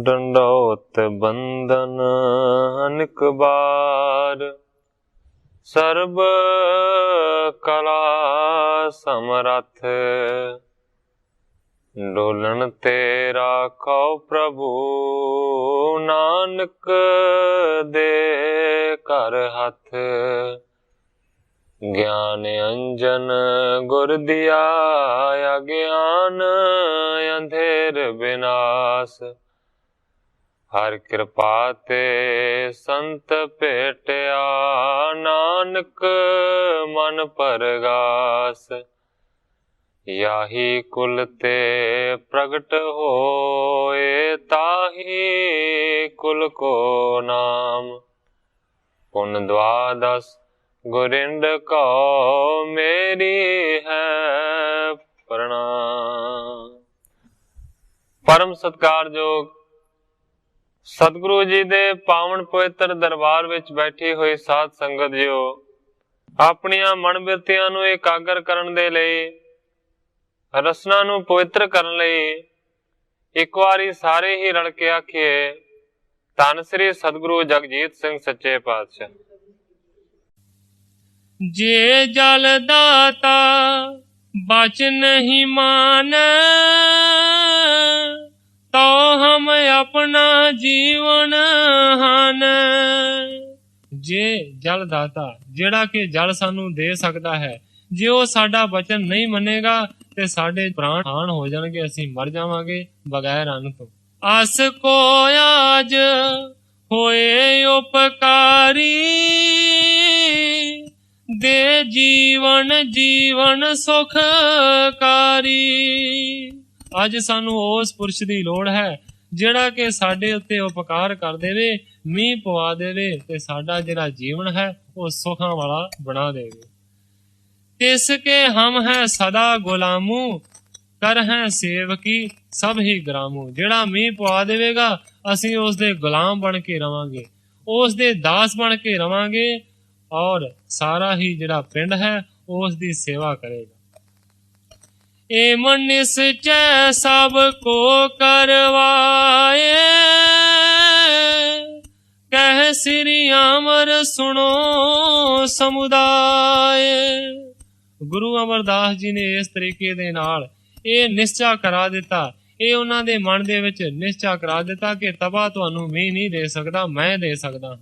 ਡੰਡੋਤ ਬੰਦਨ ਅਨਕ ਬਾਰ, ਸਰਬ ਕਲਾ ਸਮਰੱਥ। ਡੋਲਣ ਤੇ ਰਾਖੋ ਪ੍ਰਭੂ, ਨਾਨਕ ਦੇ ਘਰ ਹੱਥ। ਗਿਆਨ ਅੰਜਨ ਗੁਰ ਦਿਆ, ਅਗਿਆਨ ਅੰਧੇਰ ਬਿਨਾਸ਼। ਹਰ ਕਿਰਪਾ ਤੇ ਸੰਤ ਭੇਟਿਆ, ਨਾਨਕ ਮਨ ਪਰਗਾਸ। ਯਾਹੀ ਕੁਲ ਤੇ ਪ੍ਰਗਟ ਹੋਏ, ਤਾਹੀ ਕੁਲ ਕੋ ਨਾਮ। ਪੁਨ ਦਵਾਦਸ ਗੁਰਿੰਦ ਕਉ, ਮੇਰੀ ਹੈ ਪ੍ਰਣਾਮ। ਪਰਮ ਸਤਿਕਾਰਯੋਗ ਸਤਿਗੁਰੂ ਜੀ ਦੇ ਪਾਵਨ ਪਵਿੱਤਰ ਦਰਬਾਰ ਵਿੱਚ ਬੈਠੀ ਹੋਈ ਸਾਧ ਸੰਗਤ ਜੀਓ, ਆਪਣੀਆਂ ਮਨ ਬਿਰਤੀਆਂ ਨੂੰ ਇਕਾਗਰ ਕਰਨ ਦੇ ਲਈ, ਰਸਨਾ ਨੂੰ ਪਵਿੱਤਰ ਕਰਨ ਲਈ ਇੱਕ ਵਾਰੀ ਸਾਰੇ ਹੀ ਰਲ ਕੇ ਆਖੀਏ, ਧੰਨ ਸ੍ਰੀ ਸਤਿਗੁਰੂ ਜਗਜੀਤ ਸਿੰਘ ਸੱਚੇ ਪਾਤਸ਼ਾਹ। ਜੇ ਜਲ ਦਾਤਾ ਬਚ ਨਹੀਂ ਮਾਨੈ, ਤੋ ਹਮ ਆਪਣਾ ਜੀਵਨ ਹਨ। ਜੇ ਜਲ ਦਾਤਾ, ਜਿਹੜਾ ਕਿ ਜਲ ਸਾਨੂੰ ਦੇ ਸਕਦਾ ਹੈ, ਜੇ ਉਹ ਸਾਡਾ ਬਚਨ ਨਹੀਂ ਮੰਨੇਗਾ ਤੇ ਸਾਡੇ ਪ੍ਰਾਣ ਹਾਨ ਹੋ ਜਾਣਗੇ, ਅਸੀਂ ਮਰ ਜਾਵਾਂਗੇ ਬਗੈਰ ਅੰਨ ਤੋਂ। ਅਸ ਕੋ ਆਜ ਹੋਏ ਉਪਕਾਰੀ, ਦੇ ਜੀਵਨ ਸੁਖਕਾਰੀ। ਅੱਜ ਸਾਨੂੰ ਉਸ ਪੁਰਸ਼ ਦੀ ਲੋੜ ਹੈ ਜਿਹੜਾ ਕਿ ਸਾਡੇ ਉੱਤੇ ਉਪਕਾਰ ਕਰ ਦੇਵੇ, ਮੀਂਹ ਪਵਾ ਦੇਵੇ ਤੇ ਸਾਡਾ ਜਿਹੜਾ ਜੀਵਨ ਹੈ ਉਹ ਸੁਖਾਂ ਵਾਲਾ ਬਣਾ ਦੇਵੇ। ਤਿਸ ਕੇ ਹਮ ਹੈ ਸਦਾ ਗੁਲਾਮੂ, ਕਰ ਹੈ ਸੇਵਕੀ ਸਭ ਹੀ ਗ੍ਰਾਮੂ। ਜਿਹੜਾ ਮੀਂਹ ਪਵਾ ਦੇਵੇਗਾ, ਅਸੀਂ ਉਸ ਦੇ ਗੁਲਾਮ ਬਣ ਕੇ ਰਵਾਂਗੇ, ਉਸ ਦੇ ਦਾਸ ਬਣ ਕੇ ਰਵਾਂਗੇ, ਔਰ ਸਾਰਾ ਹੀ ਜਿਹੜਾ ਪਿੰਡ ਹੈ ਉਸ ਦੀ ਸੇਵਾ ਕਰੇਗਾ। ਏਮ ਨਿਸਚੈ ਸਭ ਕੋ ਕਰਵਾਏ, ਕਹਿ ਸ੍ਰੀ ਅਮਰ ਸੁਣੋ ਸਮੁਦਾਇ। ਗੁਰੂ ਅਮਰਦਾਸ ਜੀ ਨੇ ਇਸ ਤਰੀਕੇ ਦੇ ਨਾਲ ਇਹ ਨਿਸ਼ਚਾ ਕਰਾ ਦਿੱਤਾ, ਇਹ ਉਹਨਾਂ ਦੇ ਮਨ ਦੇ ਵਿੱਚ ਨਿਸ਼ਚਾ ਕਰਾ ਦਿੱਤਾ ਕਿ ਤਪਾ ਤੁਹਾਨੂੰ ਮੀਂਹ ਨਹੀਂ ਦੇ ਸਕਦਾ, ਮੈਂ ਦੇ ਸਕਦਾ ਹਾਂ।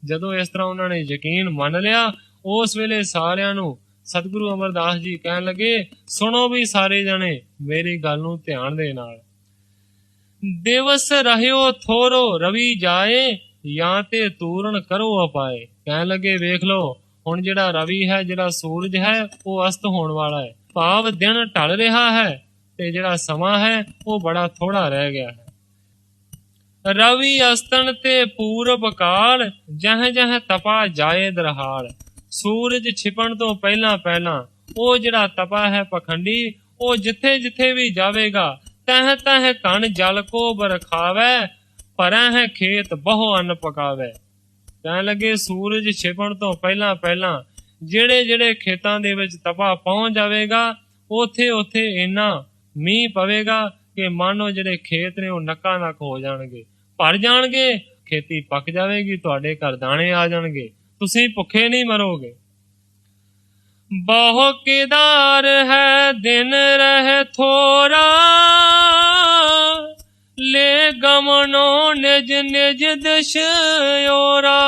ਜਦੋਂ ਇਸ ਤਰ੍ਹਾਂ ਉਹਨਾਂ ਨੇ ਯਕੀਨ ਮੰਨ ਲਿਆ, ਉਸ ਵੇਲੇ ਸਾਰਿਆਂ ਨੂੰ ਸਤਿਗੁਰੂ ਅਮਰਦਾਸ ਜੀ ਕਹਿਣ ਲੱਗੇ, ਸੁਣੋ ਵੀ ਸਾਰੇ ਜਣੇ ਮੇਰੀ ਗੱਲ ਨੂੰ ਧਿਆਨ ਦੇ ਨਾਲ। ਦਿਵਸ ਰਹਿਓ ਥੋਰੋ ਰਵੀ ਜਾਏ, ਜਾਂ ਤੇ ਤੂਰਨ ਕਰੋ ਉਪਾਏ। ਕਹਿਣ ਲੱਗੇ ਵੇਖ ਲਓ, ਹੁਣ ਜਿਹੜਾ ਰਵੀ ਹੈ, ਜਿਹੜਾ ਸੂਰਜ ਹੈ, ਉਹ ਅਸਤ ਹੋਣ ਵਾਲਾ ਹੈ, ਭਾਵ ਦਿਨ ਢਲ ਰਿਹਾ ਹੈ ਤੇ ਜਿਹੜਾ ਸਮਾਂ ਹੈ ਉਹ ਬੜਾ ਥੋੜਾ ਰਹਿ ਗਿਆ ਹੈ। ਰਵੀ ਅਸਤਨ ਤੇ ਪੂਰਬ ਕਾਲ, ਜਹ ਜਹ ਤਪਾ ਜਾਏ ਦਰਹਾਲ। ਸੂਰਜ ਛਿਪਣ ਤੋਂ ਪਹਿਲਾਂ ਉਹ ਜਿਹੜਾ ਤਪਾ ਹੈ ਪਖੰਡੀ, ਉਹ ਜਿੱਥੇ ਜਿੱਥੇ ਵੀ ਜਾਵੇਗਾ, ਤਹ ਤਹ ਘਣ ਜਲ ਕੋ ਬਰਖਾਵੇ, ਭਰੈ ਹੈ ਖੇਤ ਬਹੁ ਅੰਨ ਪਕਾਵੇ। ਕਹਿਣ ਲੱਗੇ ਸੂਰਜ ਛਿਪਣ ਤੋਂ ਪਹਿਲਾਂ ਜਿਹੜੇ ਜਿਹੜੇ ਖੇਤਾਂ ਦੇ ਵਿੱਚ ਤਪਾ ਪਹੁੰਚ ਜਾਵੇਗਾ, ਉੱਥੇ ਉੱਥੇ ਇੰਨਾ ਮੀਂਹ ਪਵੇਗਾ ਕਿ ਮਾਨੋ ਜਿਹੜੇ ਖੇਤ ਨੇ ਉਹ ਨੱਕਾ ਨੱਕ ਹੋ ਜਾਣਗੇ, ਭਰ ਜਾਣਗੇ, ਖੇਤੀ ਪੱਕ ਜਾਵੇਗੀ, ਤੁਹਾਡੇ ਘਰ ਦਾਣੇ ਆ ਜਾਣਗੇ, ਤੁਸੀਂ ਭੁੱਖੇ ਨਹੀਂ ਮਰੋਗੇ। ਬਹੁ ਕਿਦਾਰ ਹੈ ਦਿਨ ਰਹਿ ਥੋਰਾ, ਲੈ ਗਮਨੋ ਨਿਜ ਨਿਜ ਦਿਸ਼ ਓਰਾ।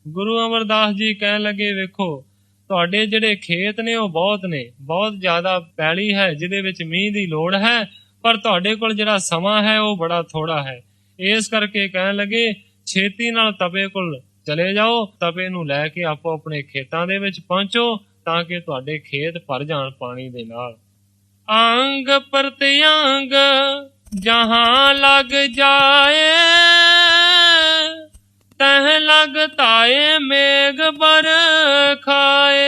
ਗੁਰੂ ਅਮਰਦਾਸ ਜੀ ਕਹਿਣ ਲੱਗੇ ਵੇਖੋ, ਤੁਹਾਡੇ ਜਿਹੜੇ ਖੇਤ ਨੇ ਉਹ ਬਹੁਤ ਨੇ, ਬਹੁਤ ਜ਼ਿਆਦਾ ਪੈਲੀ ਹੈ ਜਿਹਦੇ ਵਿੱਚ ਮੀਂਹ ਦੀ ਲੋੜ ਹੈ, ਪਰ ਤੁਹਾਡੇ ਕੋਲ ਜਿਹੜਾ ਸਮਾਂ ਹੈ ਉਹ ਬੜਾ ਥੋੜਾ ਹੈ। ਇਸ ਕਰਕੇ ਕਹਿਣ ਲੱਗੇ ਛੇਤੀ ਨਾਲ ਤਪੇ ਕੋਲ ਚਲੇ ਜਾਓ, ਤਪੇ ਨੂੰ ਲੈ ਕੇ ਆਪੋ ਆਪਣੇ ਖੇਤਾਂ ਦੇ ਵਿੱਚ ਪਹੁੰਚੋ ਤਾਂ ਕਿ ਤੁਹਾਡੇ ਖੇਤ ਭਰ ਜਾਣ ਪਾਣੀ ਦੇ ਨਾਲ। ਅੰਗ ਪ੍ਰਤਿਅੰਗ ਜਹਾਂ ਲੱਗ ਜਾਏ, ਤਹ ਲਗ ਤਾਏ ਮੇਘ ਬਰਖਾਏ।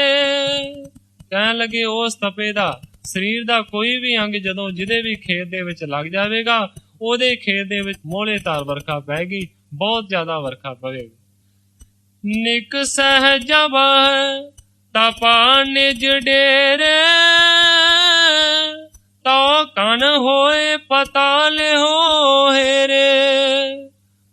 ਕਹਿਣ ਲੱਗੇ ਉਸ ਤਪੇ ਦਾ ਸਰੀਰ ਦਾ ਕੋਈ ਵੀ ਅੰਗ ਜਦੋਂ ਜਿਹਦੇ ਵੀ ਖੇਤ ਦੇ ਵਿੱਚ ਲੱਗ ਜਾਵੇਗਾ, ਉਹਦੇ ਖੇਤ ਦੇ ਵਿੱਚ ਮੋਹਲੇ ਧਾਰ ਵਰਖਾ ਪੈਗੀ, ਬਹੁਤ ਜ਼ਿਆਦਾ ਵਰਖਾ ਪਵੇਗੀ। ਨਿਕ ਸਹਿਜਬ ਤਪਾ ਨਿਜ ਡੇਰੇ, ਤੋ ਕਨ ਹੋਏ ਪਤਾਲ ਹੋ ਹੇਰੇ।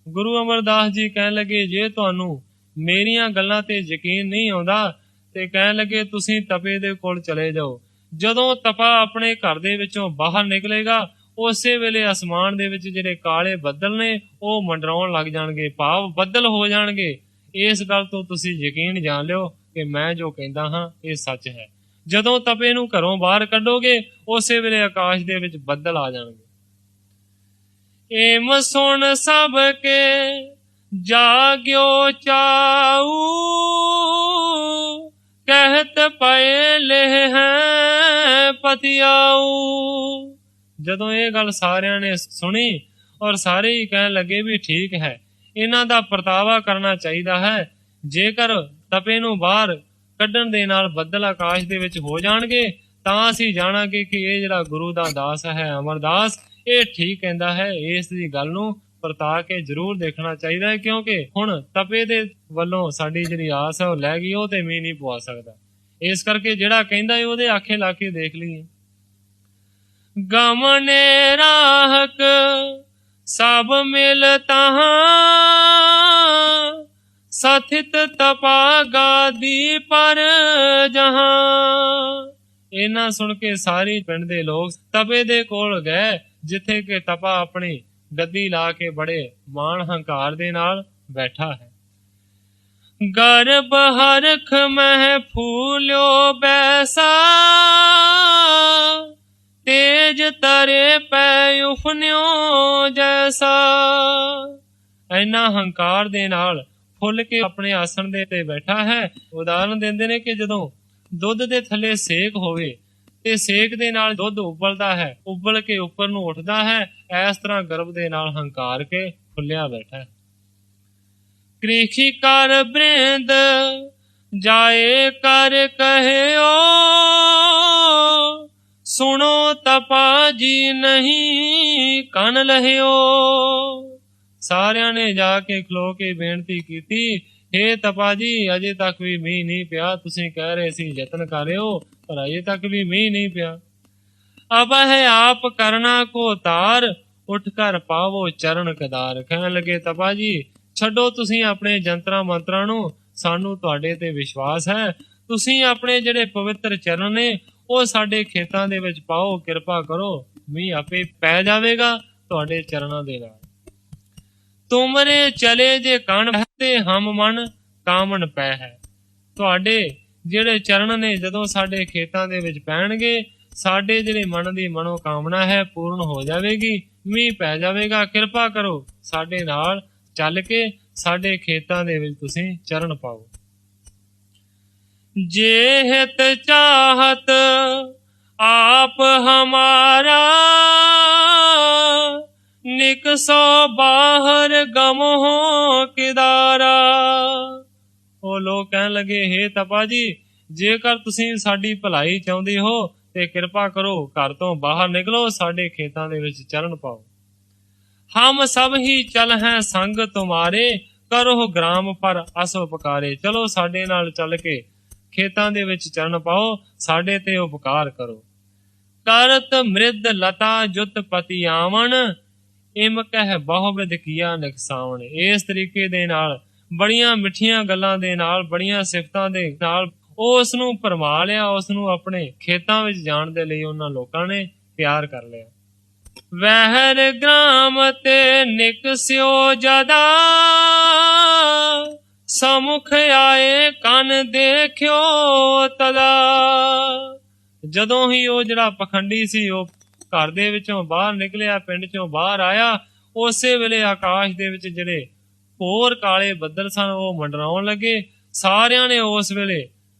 ਗੁਰੂ ਅਮਰਦਾਸ ਜੀ ਕਹਿਣ ਲੱਗੇ, ਜੇ ਤੁਹਾਨੂੰ ਮੇਰੀਆਂ ਗੱਲਾਂ ਤੇ ਯਕੀਨ ਨਹੀਂ ਆਉਂਦਾ ਤੇ ਕਹਿਣ ਲੱਗੇ ਤੁਸੀਂ ਤਪੇ ਦੇ ਕੋਲ ਚਲੇ ਜਾਓ। ਜਦੋਂ ਤਪਾ ਆਪਣੇ ਘਰ ਦੇ ਵਿੱਚੋਂ ਬਾਹਰ ਨਿਕਲੇਗਾ, ਉਸੇ ਵੇਲੇ ਅਸਮਾਨ ਦੇ ਵਿੱਚ ਜਿਹੜੇ ਕਾਲੇ ਬੱਦਲ ਨੇ ਉਹ ਮੰਡਰਾਉਣ ਲੱਗ ਜਾਣਗੇ, ਭਾਵ ਬੱਦਲ ਹੋ ਜਾਣਗੇ। ਇਸ ਗੱਲ ਤੋਂ ਤੁਸੀਂ ਯਕੀਨ ਜਾਣ ਲਿਓ ਕਿ ਮੈਂ ਜੋ ਕਹਿੰਦਾ ਹਾਂ ਇਹ ਸੱਚ ਹੈ। ਜਦੋਂ ਤਪੇ ਨੂੰ ਘਰੋਂ ਬਾਹਰ ਕੱਢੋਗੇ, ਉਸੇ ਵੇਲੇ ਆਕਾਸ਼ ਦੇ ਵਿੱਚ ਬੱਦਲ ਆ ਜਾਣਗੇ। ਏਮ ਸੁਣ ਸਭ ਕੇ ਜਾਗਿਓ ਚਾਊ, ਕਹਿਤ ਪਏ ਲੇਹ ਹੈ ਪਤਿਆਊ। ਜਦੋਂ ਇਹ ਗੱਲ ਸਾਰਿਆਂ ਨੇ ਸੁਣੀ ਔਰ ਸਾਰੇ ਹੀ ਕਹਿਣ ਲੱਗੇ ਵੀ ਠੀਕ ਹੈ, ਇਹਨਾਂ ਦਾ ਪਰਤਾਵਾ ਕਰਨਾ ਚਾਹੀਦਾ ਹੈ। ਜੇਕਰ ਤਪੇ ਨੂੰ ਬਾਹਰ ਕੱਢਣ ਦੇ ਨਾਲ ਬੱਦਲ ਆਕਾਸ਼ ਦੇ ਵਿੱਚ ਹੋ ਜਾਣਗੇ, ਤਾਂ ਅਸੀਂ ਜਾਣਾਂਗੇ ਕਿ ਇਹ ਜਿਹੜਾ ਗੁਰੂ ਦਾ ਦਾਸ ਹੈ ਅਮਰਦਾਸ, ਇਹ ਠੀਕ ਕਹਿੰਦਾ ਹੈ। ਇਸ ਦੀ ਗੱਲ ਨੂੰ ਪਰਤਾ ਕੇ ਜ਼ਰੂਰ ਦੇਖਣਾ ਚਾਹੀਦਾ ਹੈ, ਕਿਉਂਕਿ ਹੁਣ ਤਪੇ ਦੇ ਵੱਲੋਂ ਸਾਡੀ ਜਿਹੜੀ ਆਸ ਹੈ ਉਹ ਲੈ ਗਈ, ਉਹ ਤੇ ਮੀਂਹ ਨਹੀਂ ਪਵਾ ਸਕਦਾ। ਇਸ ਕਰਕੇ ਜਿਹੜਾ ਕਹਿੰਦਾ ਹੈ ਉਹਦੇ ਆਖੇ ਲਾ ਕੇ ਦੇਖ ਲਈਏ। ਗਮਨੇ ਰਾਹਕ ਸਭ ਮਿਲ ਤਹਾਂ, ਸਥਿਤ ਤਪਾ ਗਾਦੀ ਪਰ ਜਹਾਂ। ਇਹਨਾਂ ਸੁਣ ਕੇ ਸਾਰੀ ਪਿੰਡ ਦੇ ਲੋਕ ਤਪੇ ਦੇ ਕੋਲ ਗਏ, ਜਿੱਥੇ ਕਿ ਤਪਾ ਆਪਣੀ ਗੱਦੀ ਲਾ ਕੇ ਬੜੇ ਮਾਣ ਹੰਕਾਰ ਦੇ ਨਾਲ ਬੈਠਾ ਹੈ। ਗਰਭ ਹਰਖ ਮਹਿ ਫੂਲਿਓ ਬੈਸਾ, ਤੇਜ ਤਰੇ ਪੈ ਉਫਨਿਓ ਜੈਸਾ। ਇੰਨਾ ਹੰਕਾਰ ਦੇ ਨਾਲ ਫੁੱਲ ਕੇ ਆਪਣੇ ਆਸਣ ਦੇ ਤੇ ਬੈਠਾ ਹੈ। ਉਦਾਹਰਨ ਦਿੰਦੇ ਨੇ ਕਿ ਜਦੋਂ ਦੁੱਧ ਦੇ ਥੱਲੇ ਸੇਕ ਹੋਵੇ ਤੇ ਸੇਕ ਦੇ ਨਾਲ ਦੁੱਧ ਉਬਲਦਾ ਹੈ, ਉਬਲ ਕੇ ਉੱਪਰ ਨੂੰ ਉੱਠਦਾ ਹੈ, ਇਸ ਤਰ੍ਹਾਂ ਗਰਭ ਦੇ ਨਾਲ ਹੰਕਾਰ ਕੇ ਫੁੱਲਿਆ ਬੈਠਾ ਹੈ। ਕ੍ਰਿਖੀ ਕਰ ਬ੍ਰਿੰਦ ਜਾਏ ਕਰ ਕਹਿਓ, ਸੁਣੋ ਤਪਾ ਜੀ ਨਹੀਂ ਕੰਨ ਲਹਿਓ। ਸਾਰਿਆਂ ਨੇ ਜਾ ਕੇ ਖਲੋ ਕੇ ਬੇਨਤੀ ਕੀਤੀ, ਹੇ ਤਪਾ ਜੀ, ਅਜੇ ਤੱਕ ਵੀ ਮੀਂਹ ਨਹੀਂ ਪਿਆ। ਤੁਸੀਂ ਕਹਿ ਰਹੇ ਸੀ ਯਤਨ ਕਰਿਓ, ਪਰ ਅਜੇ ਤੱਕ ਵੀ ਮੀਂਹ ਨਹੀਂ ਪਿਆ। ਅਬ ਹੈ ਆਪ ਕਰਨਾ ਕੋ ਤਾਰ, ਉੱਠ ਕਰ ਪਾਵੋ ਚਰਨ ਕਦਾਰ। ਕਹਿਣ ਲੱਗੇ ਤਪਾ ਜੀ, ਛੱਡੋ ਤੁਸੀਂ ਆਪਣੇ ਜੰਤਰਾਂ ਮੰਤਰਾਂ ਨੂੰ, ਸਾਨੂੰ ਤੁਹਾਡੇ ਤੇ ਵਿਸ਼ਵਾਸ ਹੈ। ਤੁਸੀਂ ਆਪਣੇ ਜਿਹੜੇ ਪਵਿੱਤਰ ਚਰਨ ਨੇ ਉਹ ਸਾਡੇ ਖੇਤਾਂ ਦੇ ਵਿੱਚ ਪਾਓ, ਕਿਰਪਾ ਕਰੋ, ਮੀਂਹ ਆਪੇ ਪੈ ਜਾਵੇਗਾ ਤੁਹਾਡੇ ਚਰਨਾਂ ਦੇ ਨਾਲ। ਤੁਮਰੇ ਚਲੇ ਜੇ ਕਣ ਤੇ ਹਮ ਮਨ ਕਾਮਣ ਪੈ ਹੈ। ਤੁਹਾਡੇ ਜਿਹੜੇ ਚਰਨ ਨੇ ਜਦੋਂ ਸਾਡੇ ਖੇਤਾਂ ਦੇ ਵਿੱਚ ਪੈਣਗੇ, ਸਾਡੇ ਜਿਹੜੇ ਮਨ ਦੀ ਮਨੋ ਕਾਮਨਾ ਹੈ ਪੂਰਨ ਹੋ ਜਾਵੇਗੀ, ਮੀਂਹ ਪੈ ਜਾਵੇਗਾ। ਕਿਰਪਾ ਕਰੋ, ਸਾਡੇ ਨਾਲ ਚੱਲ ਕੇ ਸਾਡੇ ਖੇਤਾਂ ਦੇ ਵਿੱਚ ਤੁਸੀਂ ਚਰਨ ਪਾਓ। ਜੇ ਹਿਤ ਚਾਹਤ ਆਪ ਹਮਾਰਾ, ਨਿਕਸੋ ਬਾਹਰ ਗਮੋ ਕਿਦਾਰਾ। ਉਹ ਲੋਕ ਕਹਿਣ ਲੱਗੇ, ਹੇ ਤਪਾ ਜੀ, ਜੇਕਰ ਤੁਸੀਂ ਸਾਡੀ ਭਲਾਈ ਚਾਹੁੰਦੇ ਹੋ ਤੇ ਕਿਰਪਾ ਕਰੋ, ਘਰ ਤੋਂ ਬਾਹਰ ਨਿਕਲੋ, ਸਾਡੇ ਖੇਤਾਂ ਦੇ ਵਿੱਚ ਚਰਨ ਪਾਓ। ਹਮ ਸਭ ਹੀ ਚਲ ਹੈ ਸੰਗ ਤੁਮਾਰੇ, ਕਰੋ ਗ੍ਰਾਮ ਪਰ ਅਸ ਉਪਕਾਰੇ। ਚਲੋ ਸਾਡੇ ਨਾਲ ਚੱਲ ਕੇ ਖੇਤਾਂ ਦੇ ਵਿੱਚ ਚਰਨ ਪਾਓ, ਸਾਡੇ ਤੇ ਉਪਕਾਰ ਕਰੋ। ਕਰਤ ਮ੍ਰਿਦ ਲਤਾ ਜੁਤ ਪਤੀ ਆਵਣ, ਇਮ ਕਹਿ ਬਹੁਵਿਧ ਕੀਆ ਨਕਸਾਵਣ। ਇਸ ਤਰੀਕੇ ਦੇ ਨਾਲ ਬੜੀਆਂ ਮਿੱਠੀਆਂ ਗੱਲਾਂ ਦੇ ਨਾਲ, ਬੜੀਆਂ ਸਿਫਤਾਂ ਦੇ ਨਾਲ ਉਸ ਨੂੰ ਭਰਮਾ ਲਿਆ। ਉਸ ਨੂੰ ਆਪਣੇ ਖੇਤਾਂ ਵਿੱਚ ਜਾਣ ਦੇ ਲਈ ਉਹਨਾਂ ਲੋਕਾਂ ਨੇ ਪਿਆਰ ਕਰ ਲਿਆ। ਵਹਿਰ ਗ੍ਰਾਮ ਤੇ ਨਿਕਸਿਓ ਜਦਾ, ਸਮੁਖ ਆਏ ਕੰਨ ਦੇਖਿਓ ਤਦਾ। ਜਦੋਂ ਹੀ ਉਹ ਜਿਹੜਾ ਪਖੰਡੀ ਸੀ ਉਹ ਘਰ ਦੇ ਵਿੱਚੋਂ ਬਾਹਰ ਨਿਕਲਿਆ, ਪਿੰਡ ਚੋਂ ਬਾਹਰ ਆਇਆ, ਉਸੇ ਵੇਲੇ ਆਕਾਸ਼ ਦੇ ਵਿੱਚ ਜਿਹੜੇ ਹੋਰ ਕਾਲੇ ਬੱਦਲ ਸਨ ਉਹ ਮੰਡਰਾਉਣ ਲੱਗੇ। ਸਾਰਿਆਂ ਨੇ ਉਸ ਵੇਲੇ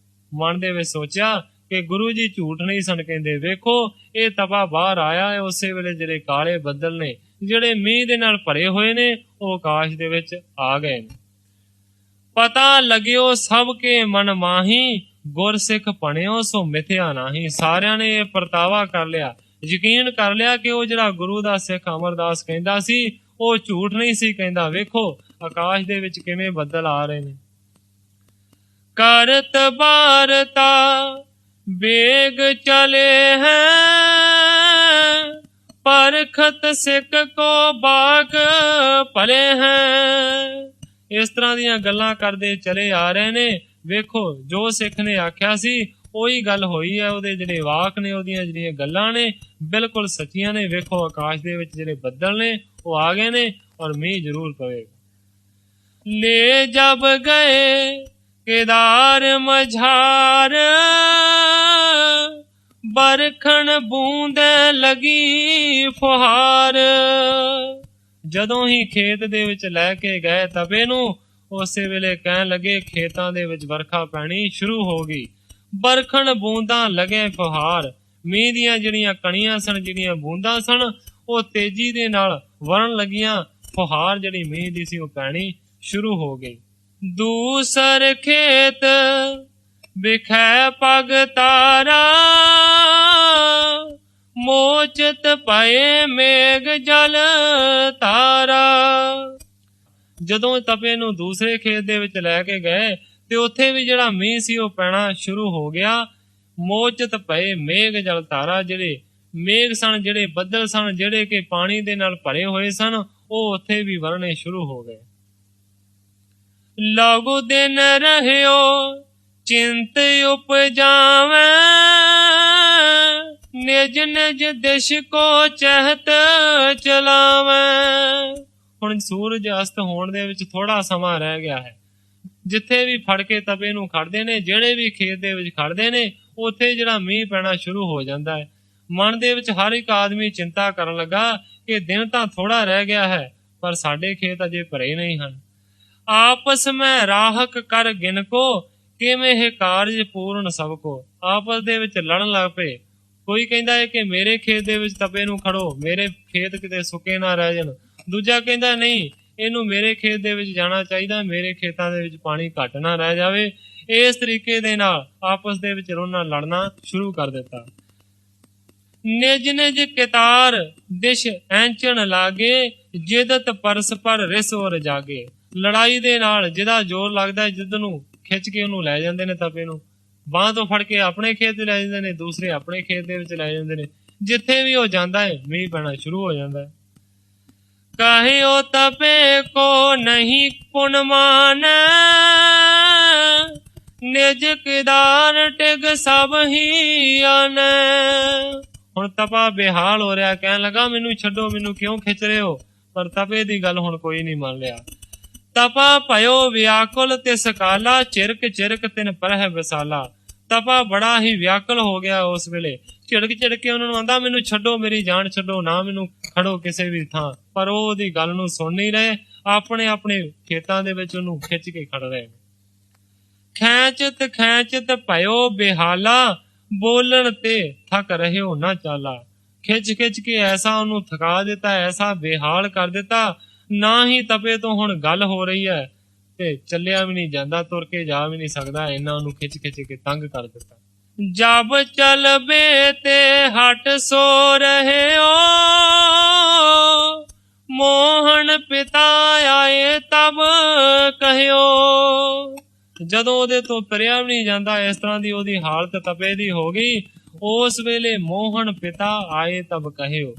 ਮਨ ਦੇ ਵਿੱਚ ਸੋਚਿਆ ਕਿ ਗੁਰੂ ਜੀ ਝੂਠ ਨਹੀਂ ਸਨ ਕਹਿੰਦੇ। ਵੇਖੋ, ਇਹ ਤਪਾ ਬਾਹਰ ਆਇਆ ਹੈ, ਉਸੇ ਵੇਲੇ ਜਿਹੜੇ ਕਾਲੇ ਬੱਦਲ ਨੇ ਜਿਹੜੇ ਮੀਂਹ ਦੇ ਨਾਲ ਭਰੇ ਹੋਏ ਨੇ ਉਹ ਆਕਾਸ਼ ਦੇ ਵਿੱਚ ਆ ਗਏ ਨੇ। ਪਤਾ ਲਗਿਓ ਸਭ ਕੇ ਮਨ ਮਾਹੀ, ਗੁਰਸਿੱਖ ਬਣਿਓ ਸੋ ਮਿਥਿਆ ਨਹੀਂ। ਸਾਰਿਆਂ ਨੇ ਇਹ ਪਰਤਾਵਾ ਕਰ ਲਿਆ, ਯਕੀਨ ਕਰ ਲਿਆ ਕਿ ਉਹ ਜਿਹੜਾ ਗੁਰੂ ਦਾ ਸਿੱਖ ਅਮਰਦਾਸ ਕਹਿੰਦਾ ਸੀ ਉਹ ਝੂਠ ਨਹੀਂ ਸੀ ਕਹਿੰਦਾ। ਵੇਖੋ ਆਕਾਸ਼ ਦੇ ਵਿੱਚ ਕਿਵੇਂ ਬੱਦਲ ਆ ਰਹੇ ਨੇ। ਕਰਤ ਬਾਰਤਾ बेग चले हैं, परखत सिख को बाग भले हैं। इस तरह ਦੀਆਂ ਗੱਲਾਂ ਕਰਦੇ ਚਲੇ ਆ ਰਹੇ ਨੇ। ਵੇਖੋ ਜੋ ਸਿੱਖ ਨੇ ਆਖਿਆ ਸੀ ਉਹੀ ਗੱਲ ਹੋਈ ਹੈ। ਉਹਦੇ ਜਿਹੜੇ ਵਾਕ ਨੇ, ਉਹਦੀਆਂ ਜਿਹੜੀਆਂ ਗੱਲਾਂ ਨੇ ਬਿਲਕੁਲ ਸੱਚੀਆਂ ਨੇ। ਵੇਖੋ ਆਕਾਸ਼ ਦੇ ਵਿੱਚ ਜਿਹੜੇ ਬੱਦਲ ਨੇ ਉਹ ਆ ਗਏ ਨੇ ਔਰ ਮੀਂਹ ਜ਼ਰੂਰ ਪਵੇਗਾ। ਲੈ ਜਬ ਗਏ केदार मझार, बरखण बूंद लगी फुहार। ਜਦੋਂ ਹੀ ਖੇਤ ਦੇ ਵਿੱਚ ਲੈ ਕੇ ਗਏ ਤਪੇ ਨੂੰ, ਉਸੇ ਵੇਲੇ ਕਹਿਣ ਲੱਗੇ ਖੇਤਾਂ ਦੇ ਵਿੱਚ ਵਰਖਾ ਪੈਣੀ ਸ਼ੁਰੂ ਹੋ ਗਈ। ਬਰਖਣ ਬੂੰਦਾਂ ਲਗੇ ਫੁਹਾਰ, ਮੀਂਹ ਦੀਆਂ ਜਿਹੜੀਆਂ ਕਣੀਆਂ ਸਨ, ਜਿਹੜੀਆਂ ਬੂੰਦਾਂ ਸਨ, ਉਹ ਤੇਜ਼ੀ ਦੇ ਨਾਲ ਵਰਨ ਲੱਗੀਆਂ। ਫੁਹਾਰ ਜਿਹੜੀ ਮੀਂਹ ਦੀ ਸੀ ਉਹ ਪੈਣੀ ਸ਼ੁਰੂ ਹੋ ਗਈ। दूसर खेत बिखै पग तारा, मोचत पए मेघ जल तारा। ਜਦੋਂ ਤਪੇ ਨੂੰ ਦੂਸਰੇ ਖੇਤ ਦੇ ਵਿੱਚ ਲੈ ਕੇ ਗਏ ਤੇ ਉੱਥੇ ਵੀ ਜਿਹੜਾ ਮੀਂਹ ਸੀ ਉਹ ਪੈਣਾ ਸ਼ੁਰੂ ਹੋ ਗਿਆ। ਮੋਚਤ ਪਏ ਮੇਘ ਜਲ ਤਾਰਾ, ਜਿਹੜੇ ਮੇਘ ਸਨ, ਜਿਹੜੇ ਬੱਦਲ ਸਨ, ਜਿਹੜੇ ਕਿ ਪਾਣੀ ਦੇ ਨਾਲ ਭਰੇ ਹੋਏ ਸਨ, ਉਹ ਉੱਥੇ ਵੀ ਵਰਨੇ ਸ਼ੁਰੂ ਹੋ ਗਏ। ਲਗੂ ਦਿਨ ਰਹਿਓ ਚਿੰਤ ਉਪਜਾਵੇ, ਨਿਜ ਨਿਜ ਦਿਸ਼ ਕੋ ਚਹਿਤ ਚਲਾਵੇ। ਹੁਣ ਸੂਰਜ ਅਸਤ ਹੋਣ ਦੇ ਵਿੱਚ ਥੋੜਾ ਸਮਾਂ ਰਹਿ ਗਿਆ ਹੈ। ਜਿੱਥੇ ਵੀ ਫੜ ਕੇ ਤਪੇ ਨੂੰ ਖੜਦੇ ਨੇ, ਜਿਹੜੇ ਵੀ ਖੇਤ ਦੇ ਵਿੱਚ ਖੜਦੇ ਨੇ, ਉੱਥੇ ਜਿਹੜਾ ਮੀਂਹ ਪੈਣਾ ਸ਼ੁਰੂ ਹੋ ਜਾਂਦਾ ਹੈ। ਮਨ ਦੇ ਵਿੱਚ ਹਰ ਇੱਕ ਆਦਮੀ ਚਿੰਤਾ ਕਰਨ ਲੱਗਾ ਕਿ ਦਿਨ ਤਾਂ ਥੋੜਾ ਰਹਿ ਗਿਆ ਹੈ, ਪਰ ਸਾਡੇ ਖੇਤ ਅਜੇ ਭਰੇ ਨਹੀਂ ਹਨ। ਆਪਸ ਮੈਂ ਰਾਹਕ ਕਰ ਗਿਨ ਕੋ, ਕਿਵੇਂ ਇਹ ਕਾਰਜ ਪੂਰਨ ਸਭ ਕੋ। ਆਪਸ ਦੇ ਵਿੱਚ ਲੜਨ ਲੱਗ ਪਏ। ਕੋਈ ਕਹਿੰਦਾ ਹੈ ਕਿ ਮੇਰੇ ਖੇਤ ਦੇ ਵਿੱਚ ਤਪੇ ਨੂੰ ਖੜੋ, ਮੇਰੇ ਖੇਤ ਕਿਤੇ ਸੁੱਕੇ ਨਾ ਰਹਿ ਜਾਣ। ਦੂਜਾ ਕਹਿੰਦਾ ਨਹੀਂ, ਇਹਨੂੰ ਮੇਰੇ ਖੇਤ ਦੇ ਵਿੱਚ ਜਾਣਾ ਚਾਹੀਦਾ, ਮੇਰੇ ਖੇਤਾਂ ਦੇ ਵਿੱਚ ਪਾਣੀ ਘੱਟ ਨਾ ਰਹਿ ਜਾਵੇ। ਇਸ ਤਰੀਕੇ ਦੇ ਨਾਲ ਆਪਸ ਦੇ ਵਿੱਚ ਉਹਨਾਂ ਲੜਨਾ ਸ਼ੁਰੂ ਕਰ ਦਿੱਤਾ। ਨਿਜ ਨਿਜ ਕਿਤਾਰ ਦਿਸ਼ ਐਂਚਣ ਲਾਗੇ, ਜਿਦਤ ਪਰਸਪਰ ਰਿਸ ਔਰ ਜਾਗੇ। ਲੜਾਈ ਦੇ ਨਾਲ ਜਿਹਦਾ ਜ਼ੋਰ ਲੱਗਦਾ, ਜਿੱਦ ਨੂੰ ਖਿੱਚ ਕੇ ਉਹਨੂੰ ਲੈ ਜਾਂਦੇ ਨੇ, ਤਪੇ ਨੂੰ ਬਾਂਹ ਤੋਂ ਫੜ ਕੇ ਆਪਣੇ ਖੇਤ ਚ ਲੈ ਜਾਂਦੇ ਨੇ, ਦੂਸਰੇ ਆਪਣੇ ਖੇਤ ਦੇ ਵਿੱਚ ਲੈ ਜਾਂਦੇ ਨੇ। ਜਿੱਥੇ ਵੀ ਉਹ ਜਾਂਦਾ ਹੈ ਮੀਂਹ ਪੈਣਾ ਸ਼ੁਰੂ ਹੋ ਜਾਂਦਾ ਹੈ। ਕਹਿਓ ਤਪੇ ਕੋ ਨਹੀਂ ਪੁਨ ਮਾਨ, ਨਿਜ ਕਿਦਾਰ ਟਿਗ ਸਭ ਹੀ ਆਨੇ। ਹੁਣ ਤਪਾ ਬੇਹਾਲ ਹੋ ਰਿਹਾ, ਕਹਿਣ ਲੱਗਾ ਮੈਨੂੰ ਛੱਡੋ, ਮੈਨੂੰ ਕਿਉਂ ਖਿੱਚ ਰਹੇ ਹੋ। ਪਰ ਤਪੇ ਦੀ ਗੱਲ ਹੁਣ ਕੋਈ ਨਹੀਂ ਮੰਨ ਲਿਆ। ਤਪਾ ਭਇਓ ਵਿਆਕੁਲ ਤਿਸ ਕਾਲਾ, ਚਿਰਕ ਚਿਰਕ ਤਿਨ ਪਰਹਿ ਵਿਸਾਲਾ। ਤਪਾ ਬੜਾ ਹੀ ਵਿਆਕੁਲ ਹੋ ਗਿਆ ਉਸ ਵੇਲੇ। ਝਿੜਕ ਝਿੜਕ ਕੇ ਉਹਨਾਂ ਨੂੰ ਆਂਦਾ ਮੈਨੂੰ ਛੱਡੋ, ਮੇਰੀ ਜਾਨ ਛੱਡੋ, ਨਾ ਮੈਨੂੰ ਖੜੋ ਕਿਸੇ ਵੀ ਥਾਂ। ਪਰ ਉਹ ਉਹਦੀ ਗੱਲ ਨੂੰ ਸੁਣ ਨਹੀਂ ਰਹੇ, ਆਪਣੇ ਆਪਣੇ ਖੇਤਾਂ ਦੇ ਵਿੱਚ ਉਹਨੂੰ ਖਿੱਚ ਕੇ ਖੜ ਰਹੇ। ਖੈਂਚਤ ਖੈਂਚਤ ਭਇਓ ਬੇਹਾਲਾ, ਬੋਲਣ ਤੇ ਥੱਕ ਰਹਿਓ ਨਾ ਚਾਲਾ। ਖਿੱਚ ਖਿੱਚ ਕੇ ਐਸਾ ਉਹਨੂੰ ਥਕਾ ਦਿੱਤਾ, ਐਸਾ ਬੇਹਾਲ ਕਰ ਦਿੱਤਾ, ਨਾ ਹੀ ਤਪੇ ਤੋਂ ਹੁਣ ਗੱਲ ਹੋ ਰਹੀ ਹੈ ਤੇ ਚੱਲਿਆ ਵੀ ਨਹੀਂ ਜਾਂਦਾ, ਤੁਰ ਕੇ ਜਾ ਵੀ ਨਹੀਂ ਸਕਦਾ। ਇਹਨਾਂ ਉਹਨੂੰ ਖਿੱਚ ਖਿੱਚ ਕੇ ਤੰਗ ਕਰ ਦਿੱਤਾ। ਜਬ ਚਲਬੇ ਤੇ ਹਟ ਸੋ ਰਹਿਓ, ਮੋਹਨ ਪਿਤਾ ਆਏ ਤਬ ਕਹਿਓ। ਜਦੋਂ ਉਹਦੇ ਤੋਂ ਤੁਰਿਆ ਵੀ ਨਹੀਂ ਜਾਂਦਾ, ਇਸ ਤਰ੍ਹਾਂ ਦੀ ਉਹਦੀ ਹਾਲਤ ਤਪੇ ਦੀ ਹੋ ਗਈ, ਉਸ ਵੇਲੇ ਮੋਹਨ ਪਿਤਾ ਆਏ ਤਬ ਕਹਿਓ।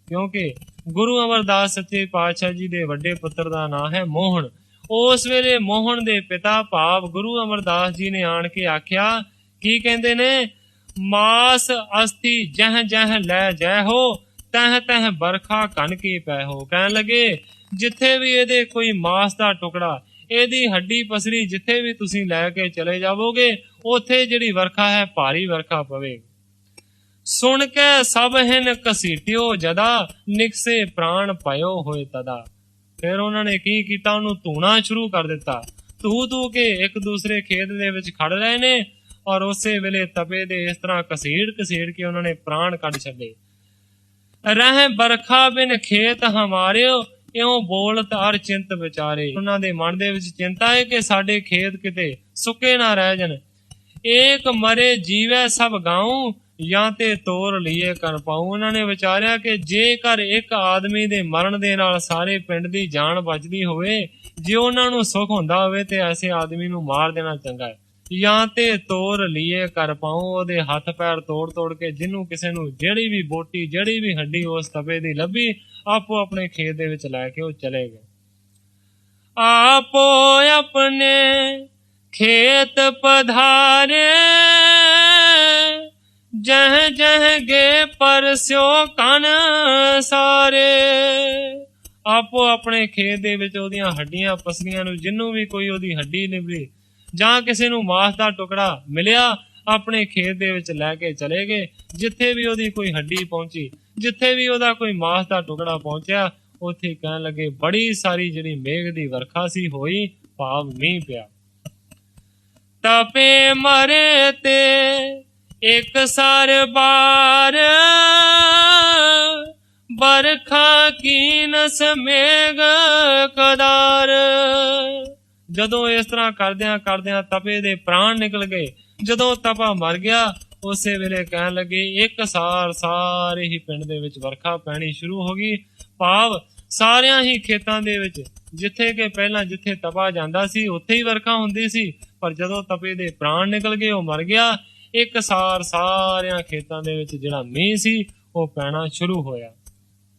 ਕਿਉਂਕਿ ਗੁਰੂ ਅਮਰਦਾਸ ਸੱਚੇ ਪਾਤਸ਼ਾਹ ਜੀ ਦੇ ਵੱਡੇ ਪੁੱਤਰ ਦਾ ਨਾਂ ਹੈ ਮੋਹਨ। ਉਸ ਵੇਲੇ ਮੋਹਨ ਦੇ ਪਿਤਾ ਭਾਵ ਗੁਰੂ ਅਮਰਦਾਸ ਜੀ ਨੇ ਆਣ ਕੇ ਆਖਿਆ, ਕੀ ਕਹਿੰਦੇ ਨੇ, ਮਾਸ ਅਸਥੀ ਜਹ ਜਹ ਲੈ ਜੈ ਹੋ, ਤਹ ਤਹ ਬਰਖਾ ਕਣ ਕੀ ਪੈ ਹੋ। ਕਹਿਣ ਲੱਗੇ ਜਿੱਥੇ ਵੀ ਇਹਦੇ ਕੋਈ ਮਾਸ ਦਾ ਟੁਕੜਾ, ਇਹਦੀ ਹੱਡੀ ਪਸਰੀ ਜਿੱਥੇ ਵੀ ਤੁਸੀਂ ਲੈ ਕੇ ਚਲੇ ਜਾਵੋਗੇ, ਉੱਥੇ ਜਿਹੜੀ ਵਰਖਾ ਹੈ ਭਾਰੀ ਵਰਖਾ ਪਵੇਗੀ। ਸੁਣ ਕੇ ਸਭ ਹਿਨ ਘਸੀਟਿਓ ਜਦਾ, ਨਿਕਸੇ ਪ੍ਰਾਣ ਪਇਓ ਹੋਏ ਤਦਾ। ਫਿਰ ਉਹਨਾਂ ਨੇ ਕੀ ਕੀਤਾ, ਉਹਨੂੰ ਧੂਣਾ ਸ਼ੁਰੂ ਕਰ ਦਿੱਤਾ। ਧੂ ਕੇ ਇੱਕ ਦੂਸਰੇ ਖੇਤ ਦੇ ਵਿੱਚ ਖੜ ਰਹੇ ਨੇ ਔਰ ਉਸੇ ਵੇਲੇ ਤਪੇ ਦੇ ਇਸ ਤਰ੍ਹਾਂ ਘਸੀੜ ਕੇ ਉਹਨਾਂ ਨੇ ਪ੍ਰਾਣ ਕੱਢ ਛੱਡੇ। ਰਹਿ ਬਰਖਾ ਬਿਨ ਖੇਤ ਹਮਾਰਿਓ, ਇਉਂ ਬੋਲਤ ਅਰ ਚਿੰਤ ਵਿਚਾਰੇ। ਉਹਨਾਂ ਦੇ ਮਨ ਦੇ ਵਿੱਚ ਚਿੰਤਾ ਹੈ ਕਿ ਸਾਡੇ ਖੇਤ ਕਿਤੇ ਸੁੱਕੇ ਨਾ ਰਹਿ ਜਾਣ। ਏਕ ਮਰੇ ਜੀਵੈ ਸਭ ਗਾਉ, ਜਾਂ ਤੇ ਤੋਰ ਲਈਏ ਕਰ ਪਾਉ। ਉਹਨਾਂ ਨੇ ਵਿਚਾਰਿਆ ਕਿ ਜੇਕਰ ਇੱਕ ਆਦਮੀ ਦੇ ਮਰਨ ਦੇ ਨਾਲ ਸਾਰੇ ਪਿੰਡ ਦੀ ਜਾਨ ਬਚਦੀ ਹੋਵੇ, ਜੇ ਉਹਨਾਂ ਨੂੰ ਸੁੱਖ ਹੁੰਦਾ ਹੋਵੇ ਤੇ ਐਸੇ ਆਦਮੀ ਨੂੰ ਮਾਰ ਦੇਣਾ ਚੰਗਾ ਹੈ। ਜਾਂ ਤੇ ਤੋਰ ਲਈਏ ਕਰ ਪਾਉ, ਉਹਦੇ ਹੱਥ ਪੈਰ ਤੋੜ ਤੋੜ ਕੇ ਜਿਹਨੂੰ ਕਿਸੇ ਨੂੰ ਜਿਹੜੀ ਵੀ ਬੋਟੀ ਜਿਹੜੀ ਵੀ ਹੱਡੀ ਉਸ ਤਪੇ ਦੀ ਲੱਭੀ, ਆਪੋ ਆਪਣੇ ਖੇਤ ਦੇ ਵਿੱਚ ਲੈ ਕੇ ਉਹ ਚਲੇ ਗਏ। ਆਪੋ ਆਪਣੇ ਖੇਤ ਪਧਾਰੇ, ਜਹ ਜਹ ਗੇ ਪਰਸਿਓ ਕਨ ਸਾਰੇ। ਆਪੋ ਆਪਣੇ ਖੇਤ ਦੇ ਵਿੱਚ ਉਹਦੀਆਂ ਹੱਡੀਆਂ ਪਸਲੀਆਂ ਨੂੰ, ਜਿਹਨੂੰ ਵੀ ਕੋਈ ਉਹਦੀ ਹੱਡੀ ਨਿਭੀ ਜਾਂ ਕਿਸੇ ਨੂੰ ਮਾਸ ਦਾ ਟੁਕੜਾ ਮਿਲਿਆ, ਆਪਣੇ ਖੇਤ ਦੇ ਵਿੱਚ ਲੈ ਕੇ ਚਲੇ ਗਏ। ਜਿੱਥੇ ਵੀ ਉਹਦੀ ਕੋਈ ਹੱਡੀ ਪਹੁੰਚੀ, ਜਿੱਥੇ ਵੀ ਉਹਦਾ ਕੋਈ ਮਾਸ ਦਾ ਟੁਕੜਾ ਪਹੁੰਚਿਆ, ਉੱਥੇ ਕਹਿਣ ਲੱਗੇ ਬੜੀ ਸਾਰੀ ਜਿਹੜੀ ਮੇਘ ਦੀ ਵਰਖਾ ਸੀ ਹੋਈ, ਭਾਵ ਮੀਂਹ ਪਿਆ। ਤਪੇ ਮਰੇ ਤੇ ਇੱਕ ਸਾਰ ਬਾਰ, ਬਰਖਾ ਕੀਨਸ ਮੇਘ ਕਦਾਰ। ਜਦੋਂ ਇਸ ਤਰ੍ਹਾਂ ਕਰਦਿਆਂ ਕਰਦਿਆਂ ਤਪੇ ਦੇ ਪ੍ਰਾਣ ਨਿਕਲ ਗਏ। ਜਦੋਂ ਤਪਾ ਮਰ ਗਿਆ, ਉਸੇ ਵੇਲੇ ਕਹਿਣ ਲੱਗੇ ਇੱਕ ਸਾਰ ਸਾਰੇ ਹੀ ਪਿੰਡ ਦੇ ਵਿੱਚ ਵਰਖਾ ਪੈਣੀ ਸ਼ੁਰੂ ਹੋ ਗਈ। ਭਾਵ ਸਾਰਿਆਂ ਹੀ ਖੇਤਾਂ ਦੇ ਵਿੱਚ, ਜਿੱਥੇ ਕਿ ਪਹਿਲਾਂ ਜਿੱਥੇ ਤਪਾ ਜਾਂਦਾ ਸੀ ਉੱਥੇ ਹੀ ਵਰਖਾ ਹੁੰਦੀ ਸੀ, ਪਰ ਜਦੋਂ ਤਪੇ ਦੇ ਪ੍ਰਾਣ ਨਿਕਲ ਗਏ, ਉਹ ਮਰ ਗਿਆ। ਇੱਕ ਸਾਰ ਸਾਰਿਆਂ ਖੇਤਾਂ ਦੇ ਵਿੱਚ ਜਿਹੜਾ ਮੀਂਹ ਸੀ ਉਹ ਪੈਣਾ ਸ਼ੁਰੂ ਹੋਇਆ।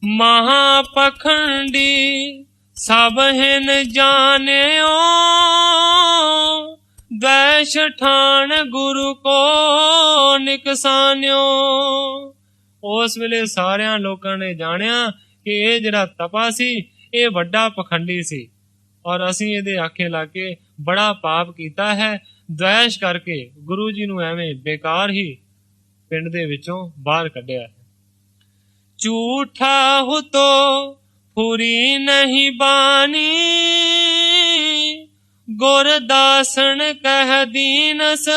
ਮਹਾ ਪਖੰਡੀ ਸਭ ਹਿਨ ਜਾਣਿਓ, ਦੈਸ਼ ਠਾਣ ਗੁਰੂ ਕੋ ਨਿਕਸਾਨਿਓ। ਉਸ ਵੇਲੇ ਸਾਰਿਆਂ ਲੋਕਾਂ ਨੇ ਜਾਣਿਆ ਕਿ ਇਹ ਜਿਹੜਾ ਤਪਾ ਸੀ ਇਹ ਵੱਡਾ ਪਖੰਡੀ ਸੀ, ਔਰ ਅਸੀਂ ਇਹਦੇ ਆਖੇ ਲਾ ਕੇ ਬੜਾ ਪਾਪ ਕੀਤਾ ਹੈ। ਦ્વેષ ਕਰਕੇ ਗੁਰੂ ਜੀ ਨੂੰ ਐਵੇਂ ਬੇਕਾਰ ਹੀ ਪਿੰਡ ਦੇ ਵਿੱਚੋਂ ਬਾਹਰ ਕੱਢਿਆ ਹੈ। ਝੂਠਾ ਹੁਤੋ ਫੁਰੀ ਨਹੀਂ ਬਾਣੀ, ਗੁਰਦਾਸਨ ਕਹਿ ਦੀਨਸ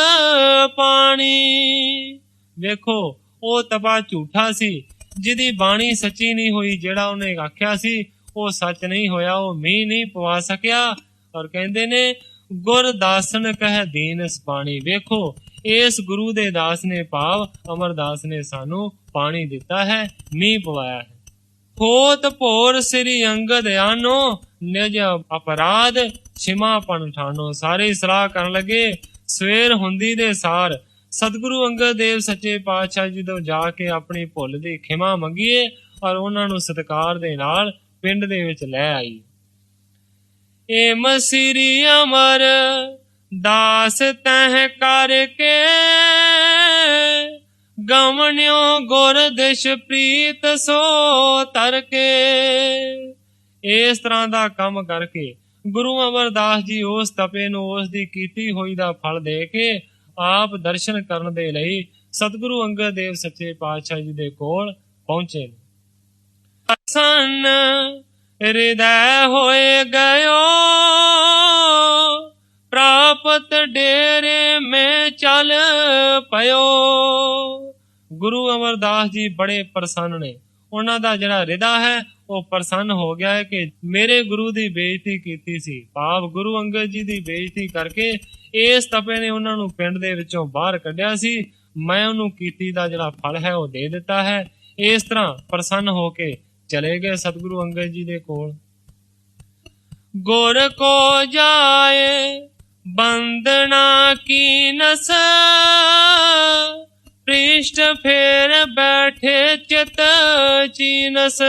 ਪਾਣੀ। ਵੇਖੋ ਉਹ ਤਪਾ ਝੂਠਾ ਸੀ, ਜਿਹਦੀ ਬਾਣੀ ਸੱਚੀ ਨਹੀਂ ਹੋਈ। ਜਿਹੜਾ ਉਹਨੇ ਆਖਿਆ ਸੀ ਉਹ ਸੱਚ ਨਹੀਂ ਹੋਇਆ, ਉਹ ਮੀਂਹ ਨਹੀਂ ਪਵਾ ਸਕਿਆ। ਔਰ ਕਹਿੰਦੇ ਨੇ ਗੁਰਦਾਸਨ ਕਹਿ ਦੀਨਸ ਪਾਣੀ। ਵੇਖੋ ਇਸ ਗੁਰੂ ਦੇ ਦਾਸ ਨੇ, ਭਾਵ ਅਮਰਦਾਸ ਨੇ ਸਾਨੂੰ ਪਾਣੀ ਦਿੱਤਾ ਹੈ, ਮੀਂਹ ਪਵਾਇਆ ਹੈ। ਹੋਤ ਭੋਰ ਸ੍ਰੀ ਅੰਗਦ ਆਨੋ, ਨਿਜ ਅਪਰਾਧ ਛਿਮਾਪਨ ਠਾਨੋ। ਸਾਰੇ ਸਲਾਹ ਕਰਨ ਲੱਗੇ। ਸਵੇਰ ਹੁੰਦੀ ਦੇ ਸਾਰ ਸਤਿਗੁਰੂ ਅੰਗਦ ਦੇਵ ਸੱਚੇ ਪਾਤਸ਼ਾਹ ਜੀ ਤੋਂ ਜਾ ਕੇ ਆਪਣੀ ਭੁੱਲ ਦੀ ਖਿਮਾ ਮੰਗੀਏ, ਔਰ ਉਹਨਾਂ ਨੂੰ ਸਤਿਕਾਰ ਦੇ ਨਾਲ ਪਿੰਡ ਦੇ ਵਿੱਚ ਲੈ ਆਈ। ਏਮ ਸ੍ਰੀ ਅਮਰ ਦਾਸ ਤਹਿ ਕਰਕੇ, ਗਮਨਿਓ ਗੁਰ ਦਿਸ਼ ਪ੍ਰੀਤ ਸੋ ਤਰਕੇ। ਇਸ ਤਰ੍ਹਾਂ ਦਾ ਕੰਮ ਕਰਕੇ ਗੁਰੂ ਅਮਰਦਾਸ ਜੀ ਉਸ ਤਪੇ ਨੂੰ ਉਸ ਦੀ ਕੀਤੀ ਹੋਈ ਦਾ ਫਲ ਦੇ ਕੇ ਆਪ ਦਰਸ਼ਨ ਕਰਨ ਦੇ ਲਈ ਸਤਿਗੁਰੂ ਅੰਗਦ ਦੇਵ ਸੱਚੇ ਪਾਤਸ਼ਾਹ ਜੀ ਦੇ ਕੋਲ ਪਹੁੰਚੇ। ਸੰਨ ਹਿਰਦੈ ਹੋਏ ਗਇਓ, ਪ੍ਰਾਪਤ ਡੇਰੇ ਮੈਂ ਚੱਲ ਪਇਓ। ਗੁਰੂ ਅਮਰਦਾਸ ਜੀ ਬੜੇ ਪ੍ਰਸੰਨ ਨੇ। ਉਹਨਾਂ ਦਾ ਜਿਹੜਾ ਹਿਰਦਾ ਹੈ ਉਹ ਪ੍ਰਸੰਨ ਹੋ ਗਿਆ ਹੈ ਕਿ ਮੇਰੇ ਗੁਰੂ ਦੀ ਬੇਇੱਜ਼ਤੀ ਕੀਤੀ ਸੀ, ਭਾਵ ਗੁਰੂ ਅੰਗਦ ਜੀ ਦੀ ਬੇਇੱਜ਼ਤੀ ਕਰਕੇ ਇਸ ਤਪੇ ਨੇ ਉਹਨਾਂ ਨੂੰ ਪਿੰਡ ਦੇ ਵਿੱਚੋਂ ਬਾਹਰ ਕੱਢਿਆ ਸੀ। ਮੈਂ ਉਹਨੂੰ ਕੀਤੀ ਦਾ ਜਿਹੜਾ ਫਲ ਹੈ ਉਹ ਦੇ ਦਿੱਤਾ ਹੈ। ਇਸ ਤਰ੍ਹਾਂ ਪ੍ਰਸੰਨ ਹੋ ਕੇ ਚਲੇ ਗਏ ਸਤਿਗੁਰੂ ਅੰਗਦ ਜੀ ਦੇ ਕੋਲ। ਗੁਰ ਕੋ ਜਾਏ ਬੰਦਨਾ ਕੀਨਸ, ਪ੍ਰਿਸ਼ਟ ਫੇਰ ਬੈਠੇ ਚਿਤ ਚੀਨਸ।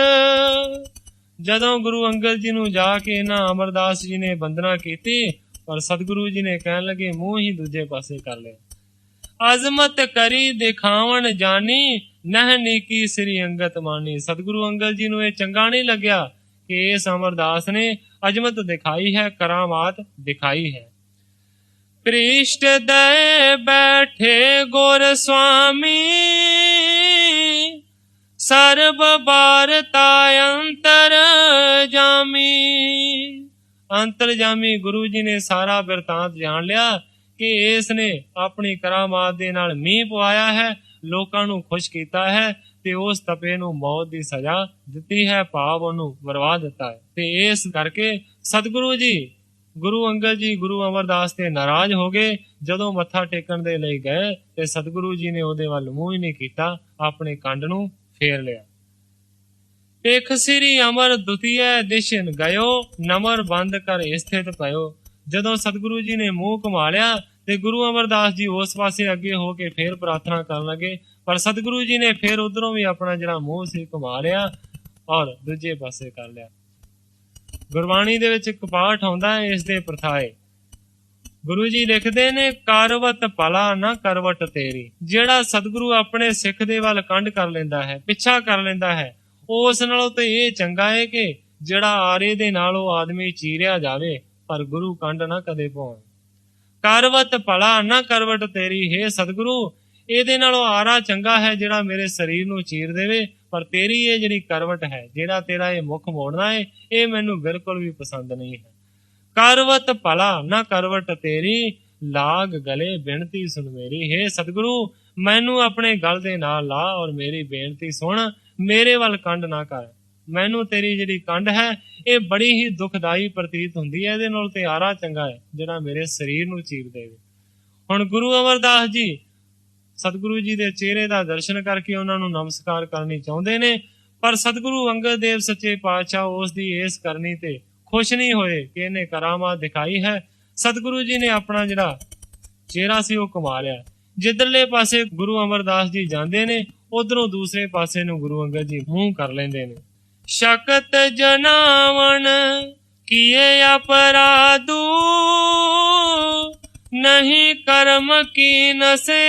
ਜਦੋਂ ਗੁਰੂ ਅੰਗਦ ਜੀ ਨੂੰ ਜਾ ਕੇ ਇਹਨਾਂ ਅਮਰਦਾਸ ਜੀ ਨੇ ਬੰਦਨਾ ਕੀਤੀ, ਪਰ ਸਤਿਗੁਰੂ ਜੀ ਨੇ ਕਹਿਣ ਲੱਗੇ ਮੂੰਹ ਹੀ ਦੂਜੇ ਪਾਸੇ ਕਰ ਲਿਆ। ਅਜ਼ਮਤ ਕਰੀ ਦਿਖਾਵਣ ਜਾਨੀ, ਨਹਿ ਨੀਕੀ ਸ੍ਰੀ ਅੰਗਤ ਮਾਨੀ। ਸਤਿਗੁਰੂ ਅੰਗਦ ਜੀ ਨੂੰ ਇਹ ਚੰਗਾ ਨਹੀਂ ਲੱਗਿਆ ਕਿ ਇਸ ਅਮਰਦਾਸ ਨੇ ਅਜ਼ਮਤ ਦਿਖਾਈ ਹੈ, ਕਰਾਮਾਤ ਦਿਖਾਈ ਹੈ। ਪ੍ਰਿਸ਼ਟ ਦੇ ਬੈਠੇ ਗੁਰ ਸੁਆਮੀ, ਸਰਬ ਬਾਰਤਾ ਅੰਤਰ ਜਾਮੀ। ਅੰਤਰਜਾਮੀ ਗੁਰੂ ਜੀ ਨੇ ਸਾਰਾ ਬਿਰਤਾਂਤ ਜਾਣ ਲਿਆ ਕਿ ਇਸ ਨੇ ਆਪਣੀ ਕਰਾਮਾਤ ਦੇ ਨਾਲ ਮੀਂਹ ਪਵਾਇਆ ਹੈ, ਲੋਕਾਂ ਨੂੰ ਖੁਸ਼ ਕੀਤਾ ਹੈ ਤੇ ਉਸ ਤਪੇ ਨੂੰ ਮੌਤ ਦੀ ਸਜ਼ਾ ਦਿੱਤੀ ਹੈ, ਭਾਵ ਉਹਨੂੰ ਮਰਵਾ ਦਿੱਤਾ ਹੈ। ਤੇ ਇਸ ਕਰਕੇ ਸਤਿਗੁਰੂ ਜੀ ਗੁਰੂ ਅੰਗਦ ਜੀ ਗੁਰੂ ਅਮਰਦਾਸ ਤੇ ਨਾਰਾਜ਼ ਹੋ ਗਏ। ਜਦੋਂ ਮੱਥਾ ਟੇਕਣ ਦੇ ਲਈ ਗਏ ਤੇ ਸਤਿਗੁਰੂ ਜੀ ਨੇ ਉਹਦੇ ਵੱਲ ਮੂੰਹ ਹੀ ਨਹੀਂ ਕੀਤਾ, ਆਪਣੇ ਕੰਡ ਨੂੰ ਫੇਰ ਲਿਆ। ਪੇਖ ਸ੍ਰੀ ਅਮਰ ਦੁਤੀਏ ਦਿਸ਼ਨ ਗਇਓ, ਨਮਰ ਬੰਦ ਕਰ ਸਥਿਤ ਪਇਓ। ਜਦੋਂ ਸਤਿਗੁਰੂ ਜੀ ਨੇ ਮੂੰਹ ਘੁਮਾ ਲਿਆ ਤੇ ਗੁਰੂ ਅਮਰਦਾਸ ਜੀ ਉਸ ਪਾਸੇ ਅੱਗੇ ਹੋ ਕੇ ਫੇਰ ਪ੍ਰਾਰਥਨਾ ਕਰਨ ਲੱਗੇ, ਪਰ ਸਤਿਗੁਰੂ ਜੀ ਨੇ ਫੇਰ ਉਧਰੋਂ ਵੀ ਆਪਣਾ ਜਿਹੜਾ ਮੂੰਹ ਸੀ ਘੁਮਾ ਲਿਆ ਔਰ ਦੂਜੇ ਪਾਸੇ ਕਰ ਲਿਆ। ਗੁਰਬਾਣੀ ਦੇ ਵਿੱਚ ਇੱਕ ਪਾਠ ਆਉਂਦਾ ਹੈ, ਇਸ ਦੇ ਪ੍ਰਥਾਏ ਗੁਰੂ ਜੀ ਲਿਖਦੇ ਨੇ, ਕਰਵਤ ਭਲਾ ਨਾ ਕਰਵਟ ਤੇਰੀ। ਜਿਹੜਾ ਸਤਿਗੁਰੂ ਆਪਣੇ ਸਿੱਖ ਦੇ ਵੱਲ ਕੰਡ ਕਰ ਲੈਂਦਾ ਹੈ, ਪਿੱਛਾ ਕਰ ਲੈਂਦਾ ਹੈ, ਉਸ ਨਾਲੋਂ ਤੇ ਇਹ ਚੰਗਾ ਹੈ ਕਿ ਜਿਹੜਾ ਆਰੇ ਦੇ ਨਾਲ ਉਹ ਆਦਮੀ ਚੀਰਿਆ ਜਾਵੇ, ਪਰ ਗੁਰੂ ਕੰਡ ਨਾ ਕਦੇ ਪਾਉਣ। ਕਰਵਤ ਭਲਾ ਨਾ ਕਰਵਟ ਤੇਰੀ, ਹੇ ਸਤਿਗੁਰੂ ਇਹਦੇ ਨਾਲੋਂ ਆਰਾ ਚੰਗਾ ਹੈ ਜਿਹੜਾ ਮੇਰੇ ਸਰੀਰ ਨੂੰ ਚੀਰ ਦੇਵੇ, ਪਰ ਤੇਰੀ ਇਹ ਜਿਹੜੀ ਕਰਵਟ ਹੈ, ਜਿਹੜਾ ਤੇਰਾ ਇਹ ਮੁਖ ਮੋੜਨਾ ਹੈ, ਇਹ ਮੈਨੂੰ ਬਿਲਕੁਲ ਵੀ ਪਸੰਦ ਨਹੀਂ ਹੈ। ਕਰਵਤ ਭਲਾ ਨਾ ਕਰਵਟ ਤੇਰੀ, ਲਾਗ ਗਲੇ ਬੇਨਤੀ ਸੁਣ ਮੇਰੀ। ਹੇ ਸਤਿਗੁਰੂ ਮੈਨੂੰ ਆਪਣੇ ਗਲ ਦੇ ਨਾਲ ਲਾ ਔਰ ਮੇਰੀ ਬੇਨਤੀ ਸੁਣ, ਮੇਰੇ ਵੱਲ ਕੰਡ ਨਾ ਕਰ। ਮੈਨੂੰ ਤੇਰੀ ਜਿਹੜੀ ਕੰਡ ਹੈ ਇਹ ਬੜੀ ਹੀ ਦੁਖਦਾਈ ਪ੍ਰਤੀਤ ਹੁੰਦੀ ਹੈ, ਇਹਦੇ ਨਾਲ ਤੇ ਆਰਾ ਚੰਗਾ ਹੈ ਜਿਹੜਾ ਮੇਰੇ ਸਰੀਰ ਨੂੰ ਚੀਰ ਦੇਵੇ। ਹੁਣ ਗੁਰੂ ਅਮਰਦਾਸ ਜੀ ਸਤਿਗੁਰੂ ਜੀ ਦੇ ਚਿਹਰੇ ਦਾ ਦਰਸ਼ਨ ਕਰਕੇ ਉਹਨਾਂ ਨੂੰ ਨਮਸਕਾਰ ਕਰਨੀ ਚਾਹੁੰਦੇ ਨੇ, ਪਰ ਸਤਿਗੁਰੂ ਅੰਗਦ ਦੇਵ ਸੱਚੇ ਪਾਤਸ਼ਾਹ ਉਸ ਦੀ ਇਸ ਕਰਨੀ ਤੇ ਖੁਸ਼ ਨਹੀਂ ਹੋਏ ਕਿ ਇਹਨੇ ਕਰਾਮਾਤ ਦਿਖਾਈ ਹੈ। ਸਤਿਗੁਰੂ ਜੀ ਨੇ ਆਪਣਾ ਜਿਹੜਾ ਚਿਹਰਾ ਸੀ ਉਹ ਘੁਮਾ ਲਿਆ। ਜਿੱਧਰਲੇ ਪਾਸੇ ਗੁਰੂ ਅਮਰਦਾਸ ਜੀ ਜਾਂਦੇ ਨੇ, ਉਧਰੋਂ ਦੂਸਰੇ ਪਾਸੇ ਨੂੰ ਗੁਰੂ ਅੰਗਦ ਜੀ ਮੂੰਹ ਕਰ ਲੈਂਦੇ ਨੇ। ਸ਼ਕਤ ਜਨਾਵਣ ਕੀਏ ਅਪਰਾਧੂ, ਨਹੀਂ ਕਰਮ ਕੀ ਨਸੇ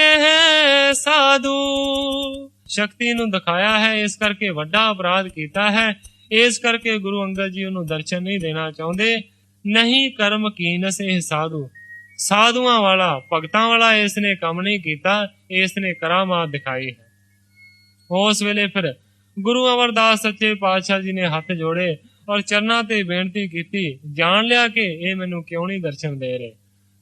ਸਾਧੂ। ਸ਼ਕਤੀ ਨੂੰ ਦਿਖਾਇਆ ਹੈ, ਇਸ ਕਰਕੇ ਵੱਡਾ ਅਪਰਾਧ ਕੀਤਾ ਹੈ, ਇਸ ਕਰਕੇ ਗੁਰੂ ਅੰਗਦ ਜੀ ਉਹਨੂੰ ਦਰਸ਼ਨ ਨਹੀਂ ਦੇਣਾ ਚਾਹੁੰਦੇ। ਨਹੀਂ ਕਰਮ ਕੀ ਨਸੇ ਸਾਧੂ, ਸਾਧੂਆਂ ਵਾਲਾ ਭਗਤਾਂ ਵਾਲਾ ਇਸ ਨੇ ਕੰਮ ਨਹੀਂ ਕੀਤਾ, ਇਸ ਨੇ ਕਰਾਮਾਤ ਦਿਖਾਈ ਹੈ। ਉਸ ਵੇਲੇ ਫਿਰ ਗੁਰੂ ਅਮਰਦਾਸ ਸੱਚੇ ਪਾਤਸ਼ਾਹ ਜੀ ਨੇ ਹੱਥ ਜੋੜੇ ਔਰ ਚਰਨਾਂ ਤੇ ਬੇਨਤੀ ਕੀਤੀ, ਜਾਣ ਲਿਆ ਕਿ ਇਹ ਮੈਨੂੰ ਕਿਉਂ ਨਹੀਂ ਦਰਸ਼ਨ ਦੇ ਰਹੇ।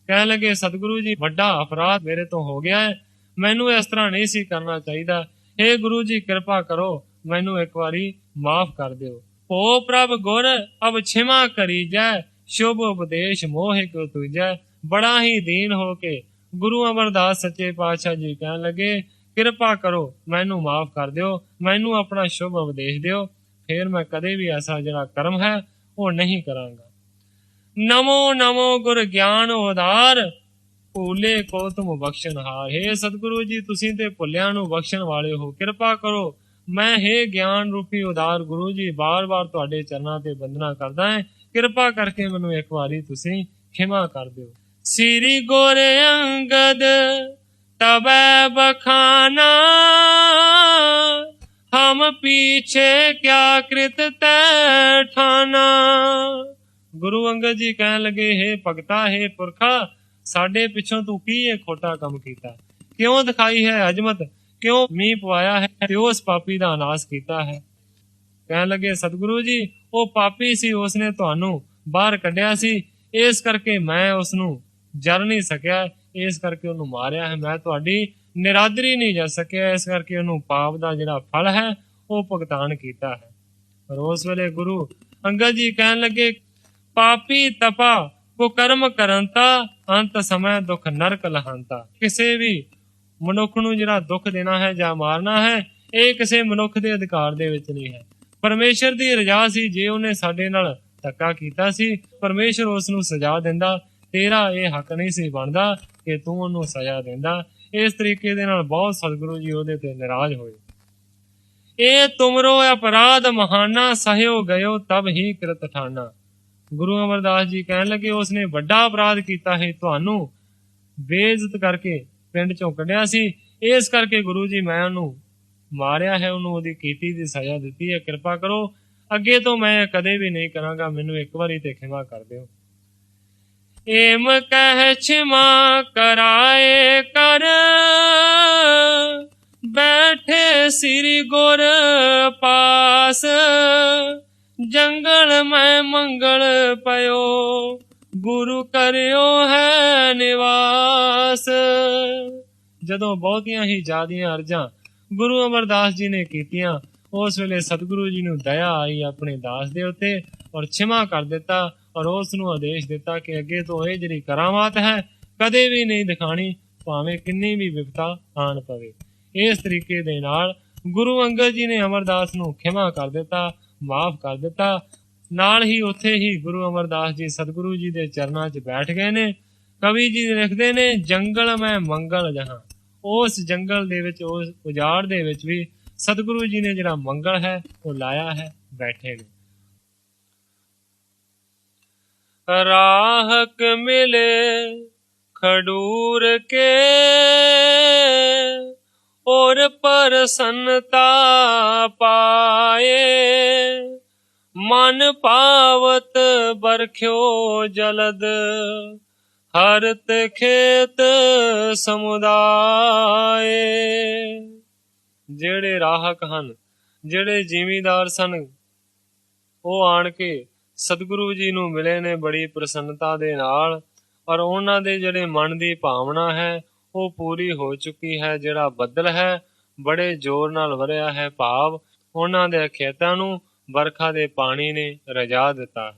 ਕਹਿਣ ਲੱਗੇ, ਸਤਿਗੁਰੂ ਜੀ ਵੱਡਾ ਅਪਰਾਧ ਮੇਰੇ ਤੋਂ ਹੋ ਗਿਆ ਹੈ, ਮੈਨੂੰ ਇਸ ਤਰ੍ਹਾਂ ਨਹੀਂ ਸੀ ਕਰਨਾ ਚਾਹੀਦਾ। ਹੇ ਗੁਰੂ ਜੀ ਕਿਰਪਾ ਕਰੋ, ਮੈਨੂੰ ਇੱਕ ਵਾਰੀ ਮਾਫ ਕਰ ਦਿਓ। ਓ ਪ੍ਰਭ ਗੁਰ ਅਬ ਛਿਮਾ ਕਰੀ ਜੈ, ਸ਼ੁਭ ਉਪਦੇਸ਼ ਮੋਹਿ ਕੋ ਤੁਜੈ। ਬੜਾ ਹੀ ਦੀਨ ਹੋ ਕੇ ਗੁਰੂ ਅਮਰਦਾਸ ਸੱਚੇ ਪਾਤਸ਼ਾਹ ਜੀ ਕਹਿਣ ਲੱਗੇ, ਕਿਰਪਾ ਕਰੋ, ਮੈਨੂੰ ਮਾਫ ਕਰ ਦਿਓ, ਮੈਨੂੰ ਆਪਣਾ ਸ਼ੁਭ ਉਪਦੇਸ਼ ਦਿਓ, ਫਿਰ ਮੈਂ ਕਦੇ ਵੀ ਐਸਾ ਜਿਹੜਾ ਕਰਮ ਹੈ ਉਹ ਨਹੀਂ ਕਰਾਂਗਾ। ਨਮੋ ਨਮੋ ਗੁਰ ਗਿਆਨ ਉਦਾਰ, ਭੂਲੇ ਕੋ ਤੁਮ ਬਖਸ਼ਣਹਾਰ। ਹੇ ਸਤਿਗੁਰੂ ਜੀ ਤੁਸੀਂ ਤੇ ਭੁੱਲਿਆਂ ਨੂੰ ਬਖਸ਼ਣ ਵਾਲੇ ਹੋ, ਕਿਰਪਾ ਕਰੋ। ਮੈਂ ਹੇ ਗਿਆਨ ਰੂਪੀ ਉਦਾਰ ਗੁਰੂ ਜੀ ਬਾਰ-ਬਾਰ ਤੁਹਾਡੇ ਚਰਨਾਂ ਤੇ ਬੰਦਨਾ ਕਰਦਾ ਹਾਂ, ਕਿਰਪਾ ਕਰਕੇ ਮੈਨੂੰ ਇੱਕ ਵਾਰੀ ਤੁਸੀਂ ਖਿਮਾ ਕਰ ਦਿਓ। ਸ੍ਰੀ ਗੁਰ ਅੰਗਦ ਤਬੈ ਬਖਾਨਾ, ਹਮ ਪੀਛੇ ਕਿਆ ਕ੍ਰਿਤ ਤੈ ਠਾਨਾ। ਗੁਰੂ ਅੰਗਦ ਜੀ ਕਹਿਣ ਲੱਗੇ, ਹੇ ਭਗਤਾ, ਹੇ ਪੁਰਖਾ, ਸਾਡੇ ਪਿੱਛੋਂ ਤੂੰ ਕੀ ਇਹ ਖੋਟਾ ਕੰਮ ਕੀਤਾ, ਕਿਉਂ ਦਿਖਾਈ ਹੈ ਅਜਮਤ, ਕਿਉਂ ਮੀਂਹ ਪਵਾਇਆ ਹੈ ਤੇ ਉਸ ਪਾਪੀ ਦਾ ਨਾਸ ਕੀਤਾ ਹੈ। ਕਹਿਣ ਲੱਗੇ, ਸਤਿਗੁਰੂ ਜੀ ਉਹ ਪਾਪੀ ਸੀ, ਉਸਨੇ ਤੁਹਾਨੂੰ ਬਾਹਰ ਕੱਢਿਆ ਸੀ, ਇਸ ਕਰਕੇ ਮੈਂ ਉਸਨੂੰ ਜਰ ਨਹੀਂ ਸਕਿਆ, ਇਸ ਕਰਕੇ ਉਹਨੂੰ ਮਾਰਿਆ ਹੈ। ਮੈਂ ਤੁਹਾਡੀ ਨਿਰਾਦਰੀ ਨਹੀਂ ਜਾ ਸਕਿਆ, ਇਸ ਕਰਕੇ ਉਹਨੂੰ ਪਾਪ ਦਾ ਜਿਹੜਾ ਫਲ ਹੈ ਉਹ ਭੁਗਤਾਨ ਕੀਤਾ ਹੈ। ਪਰ ਉਸ ਵੇਲੇ ਗੁਰੂ ਅੰਗਦ ਜੀ ਕਹਿਣ ਲੱਗੇ, ਪਾਪੀ ਤਪਾ ਕੁਕਰਮ ਕਰੰਤਾ, ਅੰਤ ਸਮੇਂ ਦੁੱਖ ਨਰਕ ਲਹਾਂਤਾ। ਕਿਸੇ ਵੀ ਮਨੁੱਖ ਨੂੰ ਜਿਹੜਾ ਦੁੱਖ ਦੇਣਾ ਹੈ ਜਾਂ ਮਾਰਨਾ ਹੈ, ਇਹ ਕਿਸੇ ਮਨੁੱਖ ਦੇ ਅਧਿਕਾਰ ਦੇ ਵਿੱਚ ਨਹੀਂ ਹੈ। ਪਰਮੇਸ਼ਰ ਦੀ ਰਜ਼ਾ ਸੀ, ਜੇ ਉਹਨੇ ਸਾਡੇ ਨਾਲ ਧੱਕਾ ਕੀਤਾ ਸੀ, ਪਰਮੇਸ਼ਰ ਉਸ ਨੂੰ ਸਜ਼ਾ ਦਿੰਦਾ। ਤੇਰਾ ਇਹ ਹੱਕ ਨਹੀਂ ਸੀ ਬਣਦਾ ਕਿ ਤੂੰ ਉਹਨੂੰ ਸਜ਼ਾ ਦਿੰਦਾ। ਇਸ ਤਰੀਕੇ ਦੇ ਨਾਲ ਬਹੁਤ ਸਤਿਗੁਰੂ ਜੀ ਉਹਦੇ ਤੇ ਨਾਰਾਜ਼ ਹੋਏ। ਇਹ ਤੁਮਰੋ ਅਪਰਾਧ ਮਹਾਨਾ, ਸਹਿਓ ਗਇਓ ਤਬ ਹੀ ਕ੍ਰਿਤ ਠਾਨਾ। ਗੁਰੂ ਅਮਰਦਾਸ ਜੀ ਕਹਿਣ ਲੱਗੇ, ਉਸਨੇ ਵੱਡਾ ਅਪਰਾਧ ਕੀਤਾ ਹੈ, ਤੁਹਾਨੂੰ ਬੇਇੱਜ਼ਤ ਕਰਕੇ ਪਿੰਡ ਚੋਂ ਕੱਢਿਆ ਸੀ, ਇਸ ਕਰਕੇ ਗੁਰੂ ਜੀ ਮੈਂ ਉਹਨੂੰ ਮਾਰਿਆ ਹੈ, ਉਹਨੂੰ ਉਹਦੀ ਕੀਤੀ ਦੀ ਸਜ਼ਾ ਦਿੱਤੀ ਹੈ, ਕਿਰਪਾ ਕਰੋ, ਅੱਗੇ ਤੋਂ ਮੈਂ ਕਦੇ ਵੀ ਨਹੀਂ ਕਰਾਂਗਾ, ਮੈਨੂੰ ਇੱਕ ਵਾਰੀ ਤੇ ਖਿਮਾ ਕਰ ਦਿਓ। ਏਮ ਕਹਿ ਛਿਮਾ ਕਰਾਏ ਕਰ, ਬੈਠੇ ਸ੍ਰੀ ਗੁਰ ਪਾਸ, ਜੰਗਲ ਮੈਂ ਮੰਗਲ ਪਇਓ, ਗੁਰੂ ਕਰਿਓ ਹੈ ਨਿਵਾਸ। ਜਦੋਂ ਬਹੁਤੀਆਂ ਹੀ ਜ਼ਿਆਦੀਆਂ ਅਰਜ਼ਾਂ ਗੁਰੂ ਅਮਰਦਾਸ ਜੀ ਨੇ ਕੀਤੀਆਂ, ਉਸ ਵੇਲੇ ਸਤਿਗੁਰੂ ਜੀ ਨੂੰ ਦਇਆ ਆਈ ਆਪਣੇ ਦਾਸ ਦੇ ਉੱਤੇ ਔਰ ਛਿਮਾ ਕਰ ਦਿੱਤਾ। ਔਰ ਉਸ ਨੂੰ ਆਦੇਸ਼ ਦਿੱਤਾ ਕਿ ਅੱਗੇ ਤੋਂ ਇਹ ਜਿਹੜੀ ਕਰਾਮਾਤ ਹੈ ਕਦੇ ਵੀ ਨਹੀਂ ਦਿਖਾਣੀ, ਭਾਵੇਂ ਕਿੰਨੀ ਵੀ ਵਿਪਤਾ ਆਣ ਪਵੇ। ਇਸ ਤਰੀਕੇ ਦੇ ਨਾਲ ਗੁਰੂ ਅੰਗਦ ਜੀ ਨੇ ਅਮਰਦਾਸ ਨੂੰ ਖਿਮਾ ਕਰ ਦਿੱਤਾ, ਮਾਫ ਕਰ ਦਿੱਤਾ। ਨਾਲ ਹੀ ਉੱਥੇ ਹੀ ਗੁਰੂ ਅਮਰਦਾਸ ਜੀ ਸਤਿਗੁਰੂ ਜੀ ਦੇ ਚਰਨਾਂ 'ਚ ਬੈਠ ਗਏ ਨੇ। ਕਵੀ ਜੀ ਲਿਖਦੇ ਨੇ, ਜੰਗਲ ਮੈਂ ਮੰਗਲ ਜਹਾਂ। ਉਸ ਜੰਗਲ ਦੇ ਵਿੱਚ, ਉਸ ਉਜਾੜ ਦੇ ਵਿੱਚ ਵੀ ਸਤਿਗੁਰੂ ਜੀ ਨੇ ਜਿਹੜਾ ਮੰਗਲ ਹੈ ਉਹ ਲਾਇਆ ਹੈ, ਬੈਠੇ ਨੇ। ਰਾਹਕ ਮਿਲੇ ਖਡੂਰ ਕੇ ਔਰ ਪ੍ਰਸੰਨਤਾ ਪਾਏ, ਮਨ ਪਾਵਤ ਬਰਖਿਓ ਜਲਦ ਹਰਤ ਖੇਤ ਸਮੁਦਾਏ। ਜਿਹੜੇ ਰਾਹਕ ਹਨ, ਜਿਹੜੇ ਜ਼ਿਮੀਂਦਾਰ ਸਨ, ਉਹ ਆਣ ਕੇ ਸਤਿਗੁਰੂ ਜੀ ਨੂੰ ਮਿਲੇ ਨੇ ਬੜੀ ਪ੍ਰਸੰਨਤਾ ਦੇ ਨਾਲ, ਔਰ ਉਹਨਾਂ ਦੇ ਜਿਹੜੇ ਮਨ ਦੀ ਭਾਵਨਾ ਹੈ ਉਹ ਪੂਰੀ ਹੋ ਚੁੱਕੀ ਹੈ। ਜਿਹੜਾ ਬੱਦਲ ਹੈ ਬੜੇ ਜ਼ੋਰ ਨਾਲ ਵਰਿਆ ਹੈ, ਭਾਵ ਉਹਨਾਂ ਦੇ ਖੇਤਾਂ ਨੂੰ ਵਰਖਾ ਦੇ ਪਾਣੀ ਨੇ ਰਜਾ ਦਿੱਤਾ ਹੈ।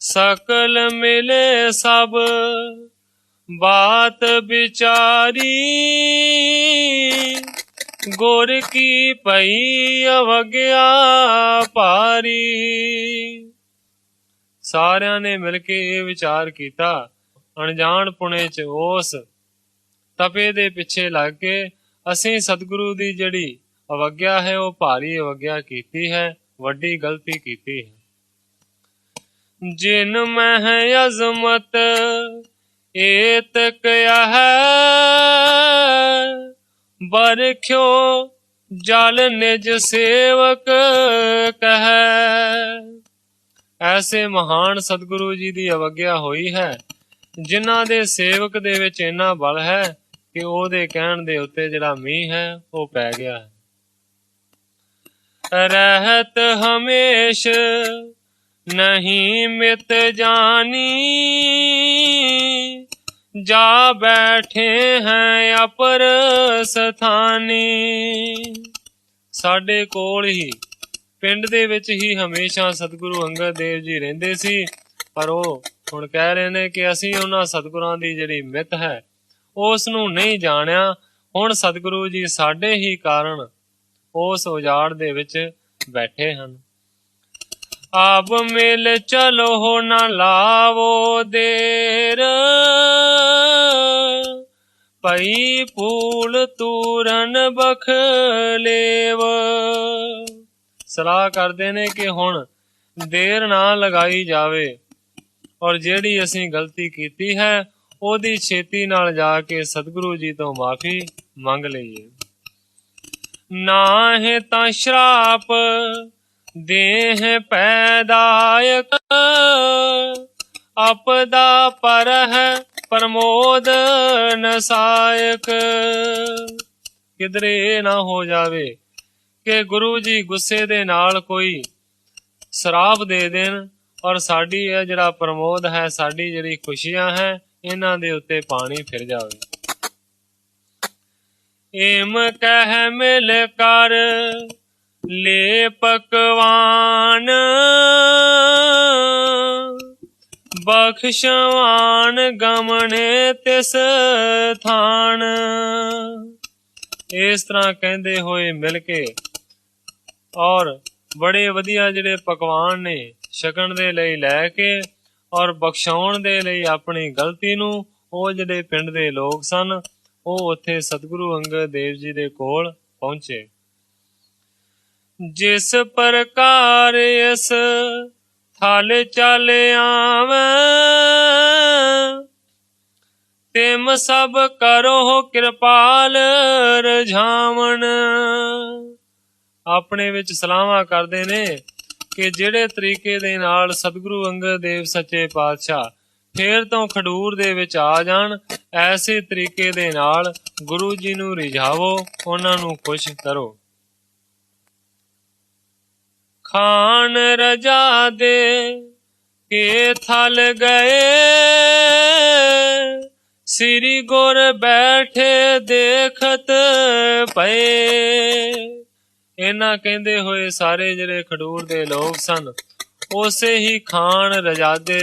ਸਕਲ ਮਿਲੇ ਸਭ ਬਾਤ ਵਿਚਾਰੀ, ਗੁਰ ਕੀ ਪਈ ਅਵਗਿਆ ਭਾਰੀ। ਸਾਰਿਆਂ ਨੇ ਮਿਲ ਕੇ ਇਹ ਵਿਚਾਰ ਕੀਤਾ, ਅਣਜਾਣ ਪੁਣੇ 'ਚ ਉਸ ਤਪੇ ਦੇ ਪਿੱਛੇ ਲੱਗ ਕੇ ਅਸੀਂ ਸਤਿਗੁਰੂ ਦੀ ਜਿਹੜੀ ਅਵਗਿਆ ਹੈ ਉਹ ਭਾਰੀ ਅਵਗਿਆ ਕੀਤੀ ਹੈ, ਵੱਡੀ ਗਲਤੀ ਕੀਤੀ ਹੈ। ਜਿਨ ਮਹਿ ਅਜ਼ਮਤ ਏਤ ਕਿਆ ਹੈ, ਬਰਖਿਓ ਜਲ ਨਿਜ ਸੇਵਕ ਕਹੈ। ਐਸੇ ਮਹਾਨ ਸਤਿਗੁਰੂ ਜੀ ਦੀ ਅਵਗਿਆ ਹੋਈ ਹੈ, ਜਿਨ੍ਹਾਂ ਦੇ ਸੇਵਕ ਦੇ ਵਿੱਚ ਇੰਨਾ ਬਲ ਹੈ ਕਿ ਉਹਦੇ ਕਹਿਣ ਦੇ ਉੱਤੇ ਜਿਹੜਾ ਮੀਂਹ ਹੈ ਉਹ ਪੈ ਗਿਆ ਹੈ। ਰਹਿਤ ਹਮੇਸ਼ ਨਹੀਂ ਮਿਤ ਜਾਨੀ, ਜਾ ਬੈਠੇ ਹੈ ਅਪਰ ਸਥਾਨੀ। ਸਾਡੇ ਕੋਲ ਹੀ ਪਿੰਡ ਦੇ ਵਿੱਚ ਹੀ ਹਮੇਸ਼ਾ ਸਤਿਗੁਰੂ ਅੰਗਦ ਦੇਵ ਜੀ ਰਹਿੰਦੇ ਸੀ, ਪਰ ਉਹ ਹੁਣ ਕਹਿ ਰਹੇ ਨੇ ਕਿ ਅਸੀਂ ਉਹਨਾਂ ਸਤਿਗੁਰਾਂ ਦੀ ਜਿਹੜੀ ਮਿੱਤ ਹੈ ਉਸ ਨੂੰ ਨਹੀਂ ਜਾਣਿਆ। ਹੁਣ ਸਤਿਗੁਰੂ ਜੀ ਸਾਡੇ ਹੀ ਕਾਰਨ ਉਸ ਉਜਾੜ ਦੇ ਵਿੱਚ ਬੈਠੇ ਹਨ। ਆਪ ਮਿਲ ਚਲੋ ਨਾ ਲਾਵੋ ਦੇਰ, ਪਈ ਪੂਲ ਤੂਰਨ ਬਖਲੇਵ। ਸਲਾਹ ਕਰਦੇ ਨੇ ਕਿ ਹੁਣ ਦੇਰ ਨਾ ਲਗਾਈ ਜਾਵੇ, ਔਰ ਜਿਹੜੀ ਅਸੀਂ ਗਲਤੀ ਕੀਤੀ ਹੈ ਉਹਦੀ ਛੇਤੀ ਨਾਲ ਜਾ ਕੇ ਸਤਿਗੁਰੂ ਜੀ ਤੋਂ ਮਾਫੀ ਮੰਗ ਲਈਏ। ਨਾ ਹੈ ਤਾਂ ਸ਼ਰਾਪ ਦੇਹ ਪੈਦਾਇਕ, ਆਪਦਾ ਪਰ ਹੈ ਪ੍ਰਮੋਦ ਨਸਾਇਕ। ਕਿਧਰੇ ਇਹ ਨਾ ਹੋ ਜਾਵੇ ਕਿ ਗੁਰੂ ਜੀ ਗੁੱਸੇ ਦੇ ਨਾਲ ਕੋਈ ਸ਼ਰਾਪ ਦੇ ਦੇਣ, ਔਰ ਸਾਡੀ ਇਹ ਜਿਹੜਾ ਪ੍ਰਮੋਦ ਹੈ, ਸਾਡੀ ਜਿਹੜੀ ਖੁਸ਼ੀਆਂ ਹੈ, ਇਹਨਾਂ ਦੇ ਉੱਤੇ ਪਾਣੀ ਫਿਰ ਜਾਵੇ। ਏਮ ਕਹਿ ਮਿਲ ਕਰ ਲੈ ਪਕਵਾਨ, ਬਖਸ਼ਵਾਨ ਗਮਣੇ ਤਿਸ ਥਾਨ। ਇਸ ਤਰ੍ਹਾਂ ਕਹਿੰਦੇ ਹੋਏ ਮਿਲ ਕੇ, ਔਰ ਬੜੇ ਵਧੀਆ ਜਿਹੜੇ ਪਕਵਾਨ ਨੇ ਛਕਣ ਦੇ ਲਈ ਲੈ ਕੇ, ਔਰ ਬਖਸ਼ਾਉਣ ਦੇ ਲਈ ਆਪਣੀ ਗਲਤੀ ਨੂੰ, ਉਹ ਜਿਹੜੇ ਪਿੰਡ ਦੇ ਲੋਕ ਸਨ ਉਹ ਉੱਥੇ ਸਤਿਗੁਰੂ ਅੰਗਦ ਦੇਵ ਜੀ ਦੇ ਕੋਲ ਪਹੁੰਚੇ। ਜਿਸ ਪ੍ਰਕਾਰ ਇਸ ਥਲ ਚੱਲ ਆਵੈ, ਤਿਮ ਸਭ ਕਰੋ ਕਿਰਪਾਲ ਰਝਾਵਣ। ਆਪਣੇ ਵਿੱਚ ਸਲਾਹਾਂ ਕਰਦੇ ਨੇ ਕਿ ਜਿਹੜੇ ਤਰੀਕੇ ਦੇ ਨਾਲ ਸਤਿਗੁਰੂ ਅੰਗਦ ਦੇਵ ਸੱਚੇ ਪਾਤਸ਼ਾਹ ਫੇਰ ਤੋਂ ਖਡੂਰ ਦੇ ਵਿੱਚ ਆ ਜਾਣ, ਐਸੇ ਤਰੀਕੇ ਦੇ ਨਾਲ ਗੁਰੂ ਜੀ ਨੂੰ ਰਿਝਾਵੋ, ਉਹਨਾਂ ਨੂੰ ਖੁਸ਼ ਕਰੋ। ਖਾਨ ਰਜਾ ਦੇ ਕੇ ਥਲ ਗਏ, ਸ੍ਰੀ ਗੁਰ ਬੈਠੇ ਦੇਖਤ ਪਏ। ਇਹਨਾਂ ਕਹਿੰਦੇ ਹੋਏ ਸਾਰੇ ਜਿਹੜੇ ਖਡੂਰ ਦੇ ਲੋਕ ਸਨ ਉਸੇ ਹੀ ਖਾਨ ਰਜਾਦੇ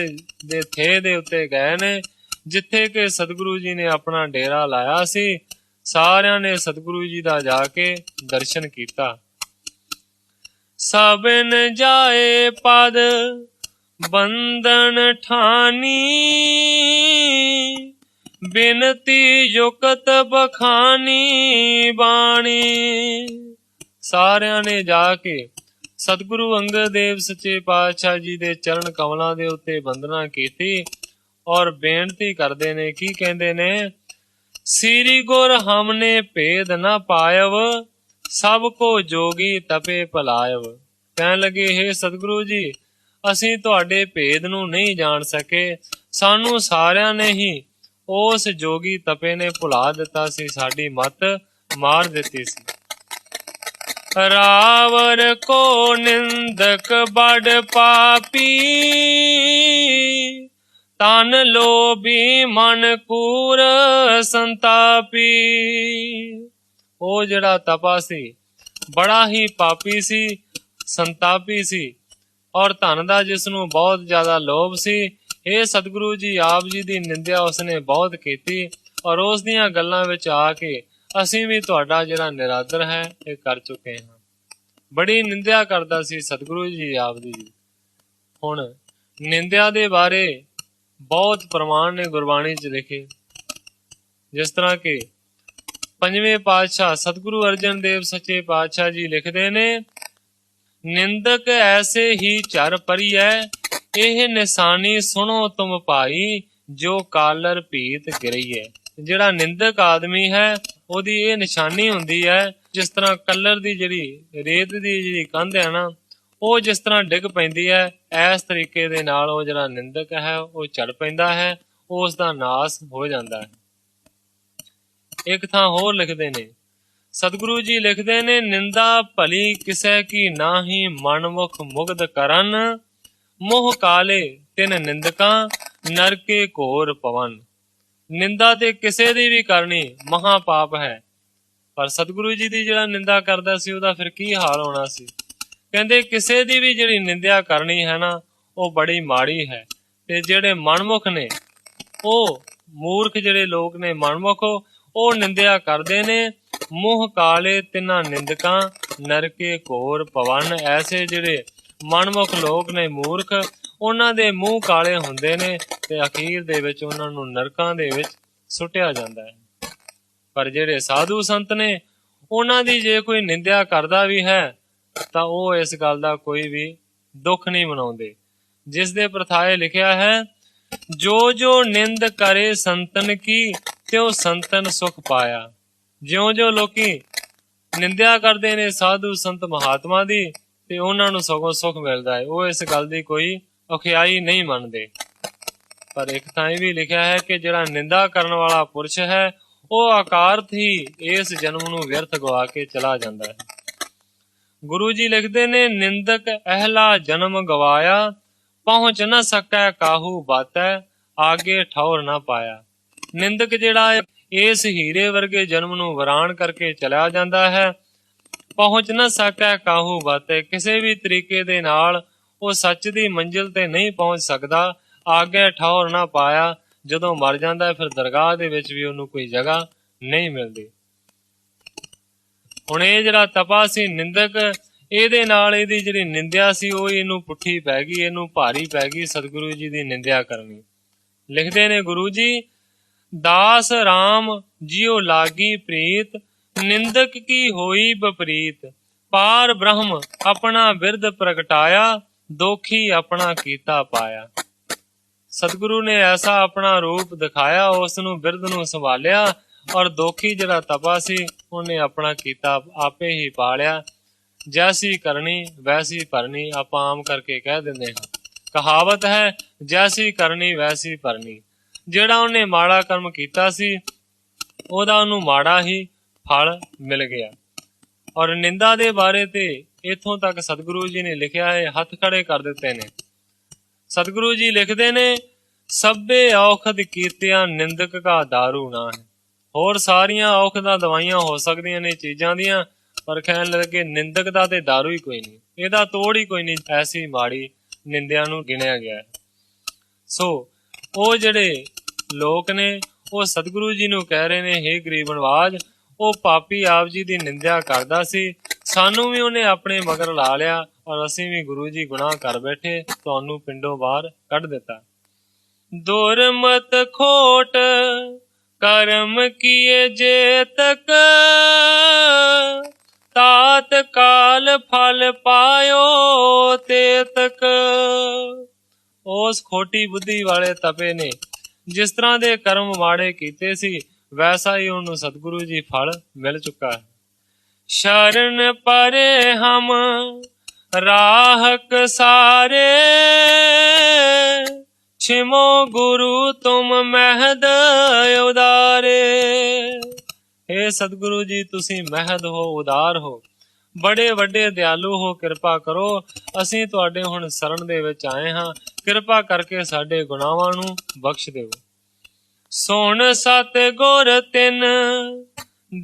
ਦੇ ਥੇ ਦੇ ਉੱਤੇ ਗਏ ਨੇ, ਜਿੱਥੇ ਕਿ ਸਤਿਗੁਰੂ ਜੀ ਨੇ ਆਪਣਾ ਡੇਰਾ ਲਾਇਆ ਸੀ। ਸਾਰਿਆਂ ਨੇ ਸਤਿਗੁਰੂ ਜੀ ਦਾ ਜਾ ਕੇ ਦਰਸ਼ਨ ਕੀਤਾ। ਸਭਨ ਜਾਏ ਪਦ ਬੰਧਨ ਠਾਨੀ, ਬਿਨਤੀ ਯੁਕਤ ਬਖਾਨੀ ਬਾਣੀ। ਸਾਰਿਆਂ ਨੇ ਜਾ ਕੇ ਸਤਿਗੁਰੂ ਅੰਗਦ ਦੇਵ ਸੱਚੇ ਪਾਤਸ਼ਾਹ ਜੀ ਦੇ ਚਰਨ ਕਮਲਾਂ ਦੇ ਉੱਤੇ ਬੰਦਨਾ ਕੀਤੀ ਔਰ ਬੇਨਤੀ ਕਰਦੇ ਨੇ। ਕੀ ਕਹਿੰਦੇ ਨੇ? ਸ੍ਰੀ ਗੁਰ ਹਮਨੇ ਭੇਦ ਨਾ ਪਾਇਵ, ਸਭ ਕੋ ਜੋਗੀ ਤਪੇ ਭਲਾਇਵ। ਕਹਿਣ ਲੱਗੇ, ਹੇ ਸਤਿਗੁਰੂ ਜੀ, ਅਸੀਂ ਤੁਹਾਡੇ ਭੇਦ ਨੂੰ ਨਹੀਂ ਜਾਣ ਸਕੇ, ਸਾਨੂੰ ਸਾਰਿਆਂ ਨੇ ਹੀ ਉਸ ਜੋਗੀ ਤਪੇ ਨੇ ਭੁਲਾ ਦਿੱਤਾ ਸੀ, ਸਾਡੀ ਮੱਤ ਮਾਰ ਦਿੱਤੀ ਸੀ। ਰਾਵਰ ਕੋ ਨਿੰਦਕ ਬੜ ਪਾਪੀ, ਤਨ ਲੋਭੀ ਮਨ ਕੂਰ ਸੰਤਾਪੀ। ਉਹ ਜਿਹੜਾ ਤਪਾ ਸੀ ਬੜਾ ਹੀ ਪਾਪੀ ਸੀ, ਸੰਤਾਪੀ ਸੀ ਔਰ ਧਨ ਦਾ ਜਿਸ ਨੂੰ ਬਹੁਤ ਜ਼ਿਆਦਾ ਲੋਭ ਸੀ। ਇਹ ਸਤਿਗੁਰੂ ਜੀ ਆਪ ਜੀ ਦੀ ਨਿੰਦਿਆ ਉਸਨੇ ਬਹੁਤ ਕੀਤੀ ਔਰ ਉਸ ਦੀਆਂ ਗੱਲਾਂ ਵਿੱਚ ਆ ਕੇ ਅਸੀਂ ਵੀ ਤੁਹਾਡਾ ਜਿਹੜਾ ਨਿਰਾਦਰ ਹੈ ਇਹ ਕਰ ਚੁੱਕੇ ਹਾਂ। ਬੜੀ ਨਿੰਦਿਆ ਕਰਦਾ ਸੀ ਸਤਿਗੁਰੂ ਜੀ ਆਪ ਦੀ। ਹੁਣ ਨਿੰਦਿਆ ਦੇ ਬਾਰੇ ਬਹੁਤ ਪ੍ਰਮਾਣ ਨੇ ਗੁਰਬਾਣੀ 'ਚ ਲਿਖੇ, ਜਿਸ ਤਰ੍ਹਾਂ ਕਿ ਪੰਜਵੇਂ ਪਾਤਸ਼ਾਹ ਸਤਿਗੁਰੂ ਅਰਜਨ ਦੇਵ ਸੱਚੇ ਪਾਤਸ਼ਾਹ ਜੀ ਲਿਖਦੇ ਨੇ, ਨਿੰਦਕ ਐਸੇ ਹੀ ਝਰ ਪਰੀਐ, ਇਹ ਨਿਸ਼ਾਨੀ ਸੁਣੋ ਤੁਮ ਭਾਈ, ਜੋ ਕਾਲਰ ਭੀਤ ਗਿਰਈਐ। ਜਿਹੜਾ ਨਿੰਦਕ ਆਦਮੀ ਹੈ ਉਹਦੀ ਇਹ ਨਿਸ਼ਾਨੀ ਹੁੰਦੀ ਹੈ, ਜਿਸ ਤਰ੍ਹਾਂ ਕਲਰ ਦੀ ਜਿਹੜੀ ਰੇਤ ਦੀ ਜਿਹੜੀ ਕੰਧ ਹੈ ਨਾ, ਉਹ ਜਿਸ ਤਰ੍ਹਾਂ ਡਿੱਗ ਪੈਂਦੀ ਹੈ, ਇਸ ਤਰੀਕੇ ਦੇ ਨਾਲ ਉਹ ਜਿਹੜਾ ਨਿੰਦਕ ਹੈ ਉਹ ਝੜ ਪੈਂਦਾ ਹੈ, ਉਸ ਦਾ ਨਾਸ ਹੋ ਜਾਂਦਾ ਹੈ। ਇੱਕ ਥਾਂ ਹੋਰ ਲਿਖਦੇ ਨੇ ਸਤਿਗੁਰੂ ਜੀ, ਲਿਖਦੇ ਨੇ, ਨਿੰਦਾ ਭਲੀ ਕਿਸੇ ਕੀ ਨਾਹੀ, ਮਨਮੁਖ ਮੁਗਧ ਕਰਨ, ਮੋਹ ਕਾਲੇ ਤਿਨ ਨਿੰਦਕਾਂ, ਨਰਕੇ ਘੋਰ ਪਵਨ। ਨਿੰਦਾ ਤੇ ਕਿਸੇ ਦੀ ਵੀ ਕਰਨੀ ਮਹਾ ਪਾਪ ਹੈ, ਪਰ ਸਤਿਗੁਰੂ ਜੀ ਦੀ ਜਿਹੜਾ ਨਿੰਦਾ ਕਰਦਾ ਸੀ ਉਹਦਾ ਫਿਰ ਕੀ ਹਾਲ ਹੋਣਾ ਸੀ। ਕਹਿੰਦੇ ਕਿਸੇ ਦੀ ਵੀ ਜਿਹੜੀ ਨਿੰਦਿਆ ਕਰਨੀ ਹੈ ਨਾ, ਉਹ ਬੜੀ ਮਾੜੀ ਹੈ। ਤੇ ਜਿਹੜੇ ਮਨਮੁਖ ਨੇ, ਉਹ ਮੂਰਖ ਜਿਹੜੇ ਲੋਕ ਨੇ ਮਨਮੁਖ, ਉਹ ਨਿੰਦਿਆ ਕਰਦੇ ਨੇ। ਮੂੰਹ ਕਾਲੇ ਤਿੰਨਾਂ ਨਿੰਦਕਾਂ, ਨਰਕੇ ਘੋਰ ਪਵਨ। ਐਸੇ ਜਿਹੜੇ ਮਨਮੁਖ ਲੋਕ ਨੇ ਮੂਰਖ, ਉਹਨਾਂ ਦੇ ਮੂੰਹ ਕਾਲੇ ਹੁੰਦੇ ਨੇ ਤੇ ਅਖੀਰ ਦੇ ਵਿੱਚ ਉਹਨਾਂ ਨੂੰ ਨਰਕਾਂ ਦੇ ਵਿੱਚ ਸੁੱਟਿਆ ਜਾਂਦਾ ਹੈ। ਪਰ ਜਿਹੜੇ ਸਾਧੂ ਸੰਤ ਨੇ, ਉਹਨਾਂ ਦੀ ਜੇ ਕੋਈ ਨਿੰਦਿਆ ਕਰਦਾ ਵੀ ਹੈ ਤਾਂ ਉਹ ਇਸ ਗੱਲ ਦਾ ਕੋਈ ਵੀ ਦੁੱਖ ਨਹੀਂ ਮਨਾਉਂਦੇ। ਜਿਸ ਦੇ ਪ੍ਰਥਾਏ ਲਿਖਿਆ ਹੈ, ਜੋ ਜੋ ਨਿੰਦ ਕਰੇ ਸੰਤਨ ਕੀ, ਤਿਉ ਸੰਤਨ ਸੁਖ ਪਾਇਆ। ਜਿਉਂ ਜੋ ਲੋਕੀ ਨਿੰਦਿਆ ਕਰਦੇ ਨੇ ਸਾਧੂ ਸੰਤ ਮਹਾਤਮਾ ਦੀ, ਤੇ ਉਹਨਾਂ ਨੂੰ ਸਗੋਂ ਸੁਖ ਮਿਲਦਾ ਹੈ, ਉਹ ਇਸ ਗੱਲ ਦੀ ਕੋਈ ਔਖਿਆਈ ਨਹੀਂ ਮੰਨਦੇ। ਪਰ ਇੱਕ ਥਾਂ ਇਹ ਵੀ ਲਿਖਿਆ ਹੈ ਕਿ ਜਿਹੜਾ ਨਿੰਦਾ ਕਰਨ ਵਾਲਾ ਪੁਰਸ਼ ਹੈ, ਉਹ ਅਕਾਰਤ ਹੀ ਇਸ ਜਨਮ ਨੂੰ ਵਿਅਰਥ ਗਵਾ ਕੇ ਚਲਾ ਜਾਂਦਾ ਹੈ। ਗੁਰੂ ਜੀ ਲਿਖਦੇ ਨੇ, ਨਿੰਦਕ ਅਹਿਲਾ ਜਨਮ ਗਵਾਇਆ, ਪਹੁੰਚ ਨਾ ਸਕੈ ਕਾਹੂ ਬਾਤੈ, ਆਗੇ ਠੌਰ ਨਾ ਪਾਇਆ। ਨਿੰਦਕ ਜਿਹੜਾ ਇਸ ਹੀਰੇ ਵਰਗੇ ਜਨਮ ਨੂੰ ਵਰਾਨ ਕਰਕੇ ਚਲਾ ਜਾਂਦਾ ਹੈ। ਪਹੁੰਚ ਨਾ ਸਕੈ ਕਾਹੂ ਬਾਤੈ, ਕਿਸੇ ਵੀ ਤਰੀਕੇ ਦੇ ਨਾਲ ਉਹ ਸੱਚ ਦੀ ਮੰਜ਼ਿਲ ਤੇ ਨਹੀਂ ਪਹੁੰਚ ਸਕਦਾ। ਆਗੇ ਠੌਰ ਨਾ ਪਾਇਆ, ਜਦੋਂ ਮਰ ਜਾਂਦਾ ਫਿਰ ਦਰਗਾਹ ਦੇ ਵਿੱਚ ਵੀ ਉਹਨੂੰ ਕੋਈ ਜਗ੍ਹਾ ਨਹੀਂ ਮਿਲਦੀ। ਹੁਣ ਇਹ ਜਿਹੜਾ ਤਪਾ ਸੀ ਨਿੰਦਕ, ਇਹਦੇ ਨਾਲ ਇਹਦੀ ਜਿਹੜੀ ਨਿੰਦਿਆ ਸੀ ਉਹ ਇਹਨੂੰ ਪੁੱਠੀ ਪੈ ਗਈ, ਇਹਨੂੰ ਭਾਰੀ ਪੈ ਗਈ ਸਤਿਗੁਰੂ ਜੀ ਦੀ ਨਿੰਦਿਆ ਕਰਨੀ। ਲਿਖਦੇ ਨੇ ਗੁਰੂ ਜੀ, ਦਾਸ ਰਾਮ ਜਿਉ ਲਾਗੀ ਪ੍ਰੀਤ, ਨਿੰਦਕ ਕੀ ਹੋਈ ਬਪਰੀਤ। ਪਾਰ ਬ੍ਰਹਮ ਆਪਣਾ ਬਿਰਦ ਪ੍ਰਗਟਾਇਆ, ਦੋਖੀ ਆਪਣਾ ਕੀਤਾ ਪਾਇਆ। ਸਤਿਗੁਰੂ ਨੇ ਐਸਾ ਆਪਣਾ ਰੂਪ ਦਿਖਾਇਆ, ਉਸ ਨੂੰ ਬਿਰਦ ਨੂੰ ਸੰਭਾਲਿਆ ਔਰ ਦੋਖੀ ਜਿਹੜਾ ਤਪਾ ਸੀ ਉਹਨੇ ਆਪਣਾ ਕੀਤਾ ਆਪੇ ਹੀ ਪਾਲਿਆ। ਜੈਸੀ ਕਰਨੀ ਵੈਸੀ ਭਰਨੀ, ਆਪਾਂ ਆਮ ਕਰਕੇ ਕਹਿ ਦਿੰਦੇ ਹਾਂ, ਕਹਾਵਤ ਹੈ, ਜੈਸੀ ਕਰਨੀ ਵੈਸੀ ਭਰਨੀ। ਜਿਹੜਾ ਉਹਨੇ ਮਾੜਾ ਕਰਮ ਕੀਤਾ ਸੀ ਉਹਦਾ ਉਹਨੂੰ ਮਾੜਾ ਹੀ ਫਲ ਮਿਲ ਗਿਆ। ਔਰ ਨਿੰਦਾ ਦੇ ਬਾਰੇ ਤੇ ਇੱਥੋਂ ਤੱਕ ਸਤਿਗੁਰੂ ਜੀ ਨੇ ਲਿਖਿਆ ਹੈ, ਹੱਥ ਖੜੇ ਕਰ ਦਿੱਤੇ ਨੇ। ਸਤਿਗੁਰੂ ਜੀ ਲਿਖਦੇ ਨੇ, ਸਭੇ ਔਖਦ ਕੀਤਿਆਂ ਨਿੰਦਕ ਕਾ ਦਾਰੂ ਨਾ ਹੈ। ਹੋਰ ਸਾਰੀਆਂ ਔਖਦਾਂ ਦਵਾਈਆਂ ਹੋ ਸਕਦੀਆਂ ਨੇ ਚੀਜ਼ਾਂ ਦੀਆਂ, ਪਰ ਕਹਿਣ ਲੱਗੇ ਨਿੰਦਕ ਦਾ ਤੇ ਦਾਰੂ ਹੀ ਕੋਈ ਨਹੀਂ, ਇਹਦਾ ਤੋੜ ਹੀ ਕੋਈ ਨਹੀਂ। ਐਸੀ ਮਾੜੀ ਨਿੰਦਿਆ ਨੂੰ ਗਿਣਿਆ ਗਿਆ ਹੈ। ਸੋ ਉਹ ਜਿਹੜੇ ਲੋਕ ਨੇ ਉਹ ਸਤਿਗੁਰੂ ਜੀ ਨੂੰ ਕਹਿ ਰਹੇ ਨੇ, ਹੇ ਗਰੀਬ ਨਵਾਜ, ਉਹ ਪਾਪੀ ਆਪ ਜੀ ਦੀ ਨਿੰਦਿਆ ਕਰਦਾ ਸੀ, ਸਾਨੂੰ ਵੀ ਉਹਨੇ ਆਪਣੇ ਮਗਰ ਲਾ ਲਿਆ ਔਰ ਅਸੀਂ ਵੀ ਗੁਰੂ ਜੀ ਗੁਨਾਹ ਕਰ ਬੈਠੇ, ਤੁਹਾਨੂੰ ਪਿੰਡੋਂ ਬਾਹਰ ਕੱਢ ਦਿੱਤਾ। ਦੁਰਮਤ ਖੋਟ ਕਰਮ ਕੀਏ ਜੇ ਤਕ, ਤਾਤ ਕਾਲ ਫਲ ਪਾਇਓ ਤੇ ਤਕ। ਉਸ ਖੋਟੀ ਬੁੱਧੀ ਵਾਲੇ ਤਪੇ ਨੇ ਜਿਸ ਤਰ੍ਹਾਂ ਦੇ ਕਰਮ ਮਾੜੇ ਕੀਤੇ ਸੀ, ਵੈਸਾ ਹੀ ਉਹਨੂੰ ਸਤਿਗੁਰੂ ਜੀ ਫਲ ਮਿਲ ਚੁੱਕਾ ਹੈ। ਸ਼ਰਨ ਪਰੇ ਹਮ ਰਾਹਕ ਸਾਰੇ, ਛਿਮੋ ਗੁਰੂ ਤੁਮ ਮਹਿਦ ਉਦਾਰੇ। हे ਸਤਿਗੁਰੂ ਜੀ, ਤੁਸੀਂ ਮਹਿਦ ਹੋ, ਉਦਾਰ ਹੋ, ਬੜੇ ਵੱਡੇ ਦਿਆਲੂ ਹੋ, ਕਿਰਪਾ ਕਰੋ। ਅਸੀਂ ਤੁਹਾਡੇ ਹੁਣ ਸ਼ਰਨ ਦੇ ਵਿੱਚ ਆਏ ਹਾਂ, ਕਿਰਪਾ ਕਰਕੇ ਸਾਡੇ ਗੁਨਾਹਾਂ ਨੂੰ ਬਖਸ਼ ਦਿਓ। ਸੁਣ ਸਤ ਗੁਰ ਤਿਨ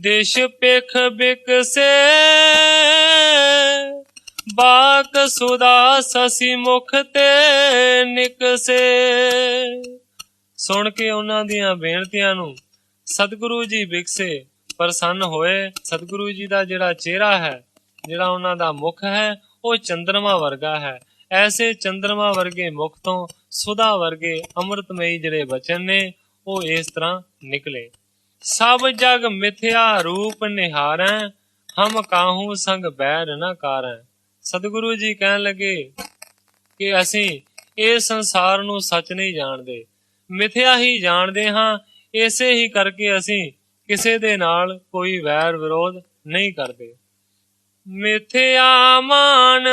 ਦਿਸ਼ ਪਿਖ ਬਿਕਸੇ, ਬਾਕ ਸੁਦਾ ਸਸੀ ਮੁਖ ਤੇ ਨਿਕਸੇ। ਸੁਣ ਕੇ ਉਹਨਾਂ ਦੀਆਂ ਬੇਨਤੀਆਂ ਨੂੰ ਸਤਿਗੁਰੂ ਜੀ ਬਿਕਸੇ, ਪ੍ਰਸੰਨ ਹੋਏ। ਸਤਿਗੁਰੂ ਜੀ ਦਾ ਜਿਹੜਾ ਚਿਹਰਾ ਹੈ, ਜਿਹੜਾ ਉਹਨਾਂ ਦਾ ਮੁਖ ਹੈ, ਉਹ ਚੰਦਰਮਾ ਵਰਗਾ ਹੈ। ਐਸੇ ਚੰਦਰਮਾ ਵਰਗੇ ਮੁਖ ਤੋਂ ਸੁਧਾ ਵਰਗੇ ਅੰਮ੍ਰਿਤਮਈ ਜਿਹੜੇ ਬਚਨ ਨੇ, ਉਹ ਇਸ ਤਰ੍ਹਾਂ ਨਿਕਲੇ। ਸਭ ਜਗ ਮਿਥਿਆ ਰੂਪ ਨਿਹਾਰੈ, ਹਮ ਕਾਹੂ ਸੰਗ ਬੈਰ ਨਾ ਕਾਰੈ। ਸਤਿਗੁਰੂ ਜੀ ਕਹਿਣ ਲੱਗੇ ਕਿ ਅਸੀਂ ਇਸ ਸੰਸਾਰ ਨੂੰ ਸੱਚ ਨਹੀਂ ਜਾਣਦੇ, ਮਿਥਿਆ ਹੀ ਜਾਣਦੇ ਹਾਂ। ਇਸੇ ਹੀ ਕਰਕੇ ਅਸੀਂ ਕਿਸੇ ਦੇ ਨਾਲ ਕੋਈ ਵੈਰ ਵਿਰੋਧ ਨਹੀਂ ਕਰਦੇ। ਮਿਥਿਆ ਮਾਨ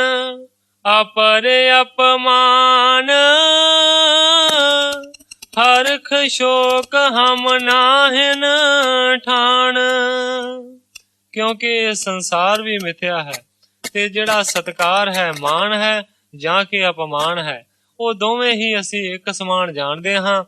ਅਪਰ ਅਪਮਾਨ, ਹਰਖ ਸ਼ੋਕ ਹਮ ਨਾਹਿਨ ਠਾਣ। ਕਿਉਂਕਿ ਇਹ ਸੰਸਾਰ ਵੀ ਮਿਥਿਆ ਹੈ, ਤੇ ਜਿਹੜਾ ਸਤਕਾਰ ਹੈ, ਮਾਣ ਹੈ ਜਾਂ ਕਿ ਅਪਮਾਨ ਹੈ, ਉਹ ਦੋਵੇਂ ਹੀ ਅਸੀਂ ਇੱਕ ਸਮਾਨ ਜਾਣਦੇ ਹਾਂ।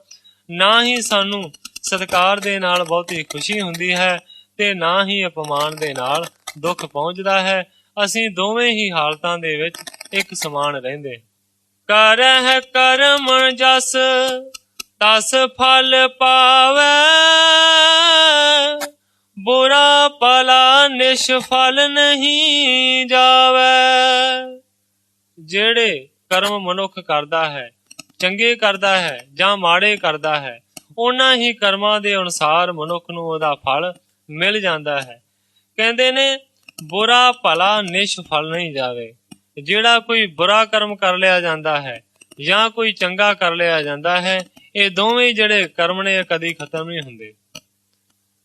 ਨਾ ਹੀ ਸਾਨੂੰ ਸਤਕਾਰ ਦੇ ਨਾਲ ਬਹੁਤੀ ਖੁਸ਼ੀ ਹੁੰਦੀ ਹੈ ਤੇ ਨਾ ਹੀ ਅਪਮਾਨ ਦੇ ਨਾਲ ਦੁੱਖ ਪਹੁੰਚਦਾ ਹੈ। ਅਸੀਂ ਦੋਵੇਂ ਹੀ ਹਾਲਤਾਂ ਦੇ ਵਿੱਚ ਇੱਕ ਸਮਾਨ ਰਹਿੰਦੇ। ਕਰਹਿ ਕਰਮ ਜਸ ਤਸ ਫਲ ਪਾਵੈ, ਬੁਰਾ ਭਲਾ ਨਿਸ਼ਫਲ ਨਹੀਂ ਜਾਵੈ। ਜਿਹੜੇ ਕਰਮ ਮਨੁੱਖ ਕਰਦਾ ਹੈ, ਚੰਗੇ ਕਰਦਾ ਹੈ ਜਾਂ ਮਾੜੇ ਕਰਦਾ ਹੈ, ਉਹਨਾਂ ਹੀ ਕਰਮਾਂ ਦੇ ਅਨੁਸਾਰ ਮਨੁੱਖ ਨੂੰ ਉਹਦਾ ਫਲ ਮਿਲ ਜਾਂਦਾ ਹੈ। ਕਹਿੰਦੇ ਨੇ ਬੁਰਾ ਭਲਾ ਨਿਸ਼ਫਲ ਨਹੀਂ ਜਾਵੇ। ਜਿਹੜਾ ਕੋਈ ਬੁਰਾ ਕਰਮ ਕਰ ਲਿਆ ਜਾਂਦਾ ਹੈ ਜਾਂ ਕੋਈ ਚੰਗਾ ਕਰ ਲਿਆ ਜਾਂਦਾ ਹੈ, ਇਹ ਦੋਵੇਂ ਜਿਹੜੇ ਕਰਮ ਨੇ ਕਦੀ ਖਤਮ ਨਹੀਂ ਹੁੰਦੇ।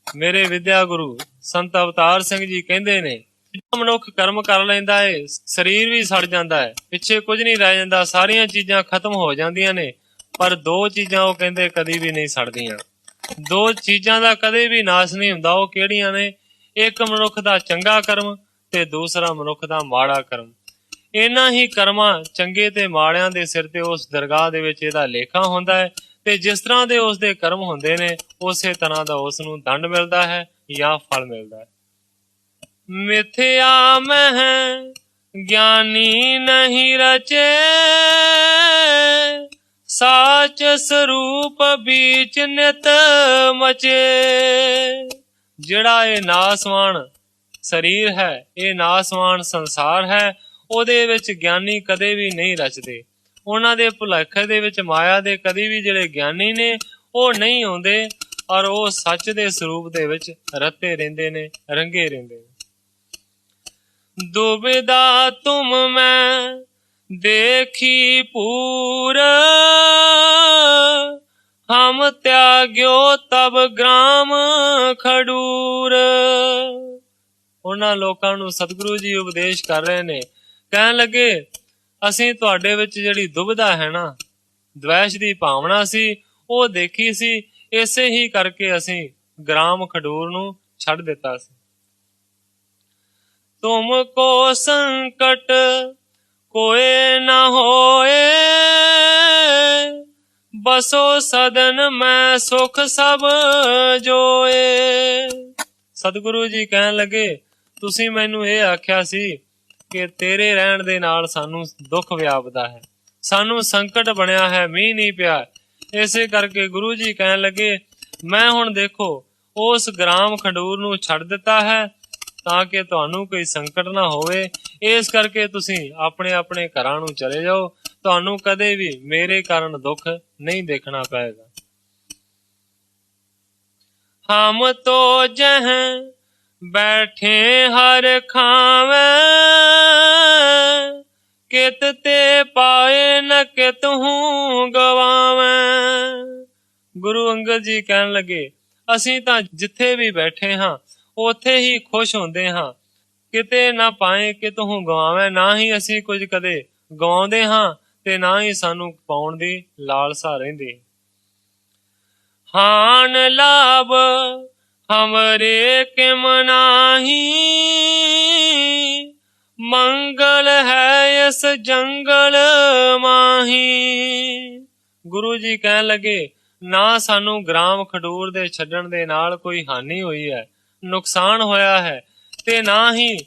ਮੇਰੇ ਵਿਦਿਆ ਗੁਰੂ ਸੰਤ ਅਵਤਾਰ ਸਿੰਘ ਜੀ ਕਹਿੰਦੇ ਨੇ, ਜਿਹੜਾ ਮਨੁੱਖ ਕਰਮ ਕਰ ਲੈਂਦਾ ਹੈ, ਸਰੀਰ ਵੀ ਸੜ ਜਾਂਦਾ ਹੈ, ਪਿੱਛੇ ਕੁਝ ਨਹੀਂ ਰਹਿ ਜਾਂਦਾ, ਸਾਰੀਆਂ ਚੀਜ਼ਾਂ ਖਤਮ ਹੋ ਜਾਂਦੀਆਂ ਨੇ, ਪਰ ਦੋ ਚੀਜ਼ਾਂ ਉਹ ਕਹਿੰਦੇ ਕਦੀ ਵੀ ਨਹੀਂ ਸੜਦੀਆਂ। ਦੋ ਚੀਜ਼ਾਂ ਦਾ ਕਦੇ ਵੀ ਨਾਸ਼ ਨਹੀਂ ਹੁੰਦਾ। ਉਹ ਕਿਹੜੀਆਂ ਨੇ? ਇੱਕ ਮਨੁੱਖ ਦਾ ਚੰਗਾ ਕਰਮ ਤੇ ਦੂਸਰਾ ਮਨੁੱਖ ਦਾ ਮਾੜਾ ਕਰਮ। ਇਹਨਾਂ ਹੀ ਕਰਮਾਂ, ਚੰਗੇ ਤੇ ਮਾੜਿਆਂ ਦੇ ਸਿਰ ਤੇ ਉਸ ਦਰਗਾਹ ਦੇ ਵਿੱਚ ਇਹਦਾ ਲੇਖਾ ਹੁੰਦਾ ਹੈ, ਤੇ ਜਿਸ ਤਰ੍ਹਾਂ ਦੇ ਉਸ ਦੇ ਕਰਮ ਹੁੰਦੇ ਨੇ, ਉਸੇ ਤਰ੍ਹਾਂ ਦਾ ਉਸ ਨੂੰ ਦੰਡ ਮਿਲਦਾ ਹੈ ਜਾਂ ਫਲ ਮਿਲਦਾ ਹੈ। ਮਿਥਿਆ ਮਹਿ ਗਿਆਨੀ ਨਹੀਂ ਰਚੇ, ਸਾਚ ਸਰੂਪ ਬੀਚ ਨਿਤ ਮਚੇ। ਜਿਹੜਾ ਇਹ ਨਾਸਵਾਨ ਸਰੀਰ ਹੈ, ਇਹ ਨਾਸਵਾਨ ਸੰਸਾਰ ਹੈ, ਉਹਦੇ ਵਿੱਚ ਗਿਆਨੀ ਕਦੇ ਵੀ ਨਹੀਂ ਰਚਦੇ। ਉਹਨਾਂ ਦੇ ਭੁਲੇਖੇ ਦੇ ਵਿੱਚ, ਮਾਇਆ ਦੇ ਕਦੇ ਵੀ ਜਿਹੜੇ ਗਿਆਨੀ ਨੇ ਉਹ ਨਹੀਂ ਆਉਂਦੇ, ਔਰ ਉਹ ਸੱਚ ਦੇ ਸਰੂਪ ਦੇ ਵਿੱਚ ਰਤੇ ਰਹਿੰਦੇ ਨੇ, ਰੰਗੇ ਰਹਿੰਦੇ ਨੇ। ਦੁਬਿਧਾ ਤੁਮ ਮੈਂ ਦੇਖੀ ਪੂਰ, ਹਮ ਤਿਆਗਿਓ ਤਬ ਗ੍ਰਾਮ ਖਡੂਰ। ਉਹਨਾਂ ਲੋਕਾਂ ਨੂੰ ਸਤਿਗੁਰੂ ਜੀ ਉਪਦੇਸ਼ ਕਰ ਰਹੇ ਨੇ, ਕਹਿਣ ਲੱਗੇ ਅਸੀਂ ਤੁਹਾਡੇ ਵਿੱਚ ਜਿਹੜੀ ਦੁਬਿਧਾ ਹੈ ਨਾ, ਦ્વੈਸ਼ ਦੀ ਭਾਵਨਾ ਸੀ, ਉਹ ਦੇਖੀ ਸੀ, ਇਸੇ ਹੀ ਕਰਕੇ ਅਸੀਂ ਗ੍ਰਾਮ ਖਡੂਰ ਨੂੰ ਛੱਡ ਦਿੱਤਾ ਸੀ। ਤੁਮ ਕੋ ਸੰਕਟ ਕੋਏ ਨਾ ਹੋਏ, ਬਸੋ ਸਦਨ ਮੈਂ ਸੁਖ ਸਭ ਜੋਏ। ਸਤਿਗੁਰੂ ਜੀ ਕਹਿਣ ਲੱਗੇ, ਤੁਸੀਂ ਮੈਨੂੰ ਇਹ ਆਖਿਆ ਸੀ ਕਿ ਤੇਰੇ ਰਹਿਣ ਦੇ ਨਾਲ ਸਾਨੂੰ ਦੁੱਖ ਵਿਆਪਦਾ ਹੈ, ਸਾਨੂੰ ਸੰਕਟ ਬਣਿਆ ਹੈ, ਮੀਂਹ ਨਹੀਂ ਪਿਆ। ਇਸੇ ਕਰਕੇ ਗੁਰੂ ਜੀ ਕਹਿਣ ਲੱਗੇ, ਮੈਂ ਹੁਣ ਦੇਖੋ ਉਸ ਗ੍ਰਾਮ ਖਡੂਰ ਨੂੰ ਛੱਡ ਦਿੱਤਾ ਹੈ ਤਾਂ ਕਿ ਤੁਹਾਨੂੰ ਕੋਈ ਸੰਕਟ ਨਾ ਹੋਵੇ। ਇਸ ਕਰਕੇ ਤੁਸੀਂ ਆਪਣੇ ਆਪਣੇ ਘਰਾਂ ਨੂੰ ਚਲੇ ਜਾਓ, ਤੁਹਾਨੂੰ ਕਦੇ ਵੀ ਮੇਰੇ ਕਾਰਨ ਦੁੱਖ ਨਹੀਂ ਦੇਖਣਾ ਪਏਗਾ। ਹਮ ਤੋ ਜਹ ਬੈਠੇ ਹਰ ਖਾਵੇਂ, ਕਿਤ ਤੇ ਪਾਏ ਨ ਕਿਤਹੂ ਗਵਾਵੇਂ। ਗੁਰੂ ਅੰਗਦ ਜੀ ਕਹਿਣ ਲੱਗੇ, ਅਸੀਂ ਤਾਂ ਜਿੱਥੇ ਵੀ ਬੈਠੇ ਹਾਂ ਉੱਥੇ ਹੀ ਖੁਸ਼ ਹੁੰਦੇ ਹਾਂ, ਕਿਤੇ ਨਾ ਪਾਏ ਕਿਤਹੂ ਗਵਾਵੇਂ। ਨਾ ਹੀ ਅਸੀਂ ਕੁਝ ਕਦੇ ਗਵਾਉਂਦੇ ਹਾਂ ਤੇ ਨਾ ਹੀ ਸਾਨੂੰ ਪਾਉਣ ਦੀ ਲਾਲਸਾ ਰਹਿੰਦੀ। ਹਾਨ ਲਾਭ ਹਮਰੇ ਕਿਮ ਨਾਹੀ, ਮੰਗਲ ਹੈ ਇਸ ਜੰਗਲ ਮਾਹੀ। ਗੁਰੂ ਜੀ ਕਹਿਣ ਲੱਗੇ, ਨਾ ਸਾਨੂੰ ਗ੍ਰਾਮ ਖਡੂਰ ਦੇ ਛੱਡਣ ਦੇ ਨਾਲ ਕੋਈ ਹਾਨੀ ਹੋਈ ਹੈ, ਨੁਕਸਾਨ ਹੋਇਆ ਹੈ, ਤੇ ਨਾ ਹੀ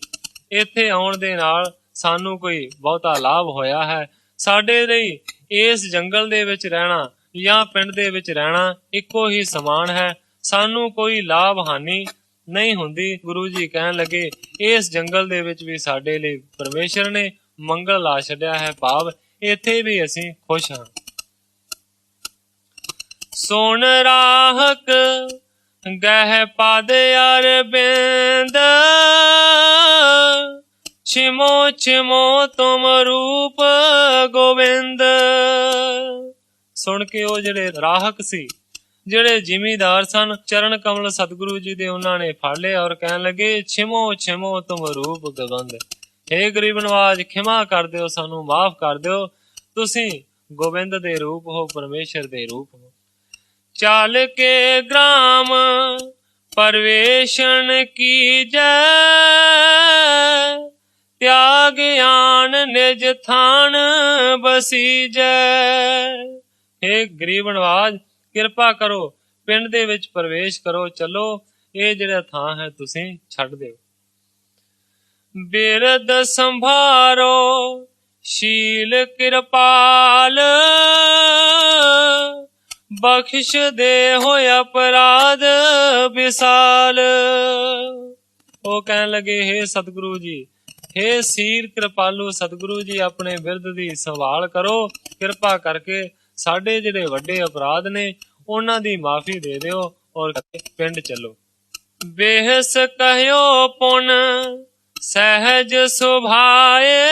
ਇੱਥੇ ਆਉਣ ਦੇ ਨਾਲ ਸਾਨੂੰ ਕੋਈ ਬਹੁਤਾ ਲਾਭ ਹੋਇਆ ਹੈ। ਸਾਡੇ ਲਈ ਇਸ ਜੰਗਲ ਦੇ ਵਿੱਚ ਰਹਿਣਾ ਜਾਂ ਪਿੰਡ ਦੇ ਵਿੱਚ ਰਹਿਣਾ ਇੱਕੋ ਹੀ ਸਮਾਨ ਹੈ, ਸਾਨੂੰ ਕੋਈ ਲਾਭ ਹਾਨੀ ਨਹੀਂ ਹੁੰਦੀ। ਗੁਰੂ ਜੀ ਕਹਿਣ ਲੱਗੇ, ਇਸ ਜੰਗਲ ਦੇ ਵਿੱਚ ਵੀ ਸਾਡੇ ਲਈ ਪਰਮੇਸ਼ਰ ਨੇ ਮੰਗਲ ਲਾ ਛੱਡਿਆ ਹੈ, ਭਾਵ ਇੱਥੇ ਵੀ ਅਸੀਂ ਖੁਸ਼ ਹਾਂ। ਸੁਣ ਰਾਹਕ ਗਹਿ ਪਦ ਅਰਬਿੰਦ, ਛਿਮੋ ਛਿਮੋ ਤੁਮ ਰੂਪ ਗੋਬਿੰਦ। ਸੁਣ ਕੇ ਉਹ ਜਿਹੜੇ ਰਾਹਕ ਸੀ, ਜਿਹੜੇ ਜ਼ਿਮੀਦਾਰ ਸਨ, ਚਰਨ ਕਮਲ ਸਤਿਗੁਰੂ ਜੀ ਦੇ ਉਹਨਾਂ ਨੇ ਫੜ ਲਏ ਔਰ ਕਹਿਣ ਲੱਗੇ, ਛਿਮੋ ਛਿਮੋ ਤੁਮ ਰੂਪ ਗੋਬਿੰਦ। ਹੇ ਗਰੀਬ ਨਵਾਜ, ਖਿਮਾ ਕਰ ਦਿਓ, ਸਾਨੂੰ ਮਾਫ ਕਰ ਦਿਓ, ਤੁਸੀਂ ਗੋਬਿੰਦ ਦੇ ਰੂਪ ਹੋ, ਪਰਮੇਸ਼ਰ ਦੇ ਰੂਪ ਹੋ। ਚਾਲ ਕੇ ਗ੍ਰਾਮ ਪਰਵੇਸ਼ਨ ਕੀਜੈ, ਤਿਆਗ ਆਨ ਨਿਜ ਥਾਨ ਬਸੀਜੈ। ਹੇ ਗਰੀਬ ਨਵਾਜ, ਕਿਰਪਾ ਕਰੋ, ਪਿੰਡ ਦੇ ਵਿੱਚ ਪ੍ਰਵੇਸ਼ ਕਰੋ, ਚਲੋ, ਇਹ ਜਿਹੜਾ ਥਾਂ ਹੈ ਤੁਸੀਂ ਛੱਡ ਦਿਓ। ਬਿਰਦ ਸੰਭਾਰੋ ਸ਼ੀਲ ਕਿਰਪਾਲ, ਬਖਸ਼ ਦੇ ਹੋਇ ਅਪਰਾਧ ਵਿਸਾਲ। ਉਹ ਕਹਿਣ ਲੱਗੇ, ਹੇ ਸਤਿਗੁਰੂ ਜੀ, ਹੇ ਸੀਲ ਕਿਰਪਾਲੂ ਸਤਿਗੁਰੂ ਜੀ, ਆਪਣੇ ਬਿਰਦ ਦੀ ਸੰਭਾਲ ਕਰੋ, ਕਿਰਪਾ ਕਰਕੇ ਸਾਡੇ ਜਿਹੜੇ ਵੱਡੇ ਅਪਰਾਧ ਨੇ ਉਹਨਾਂ ਦੀ ਮਾਫੀ ਦੇ ਦਿਓ ਔਰ ਪਿੰਡ ਚੱਲੋ। ਬੇਹਸ ਕਹਿਓ ਪੁਨ ਸਹਿਜ ਸੁਭਾਏ,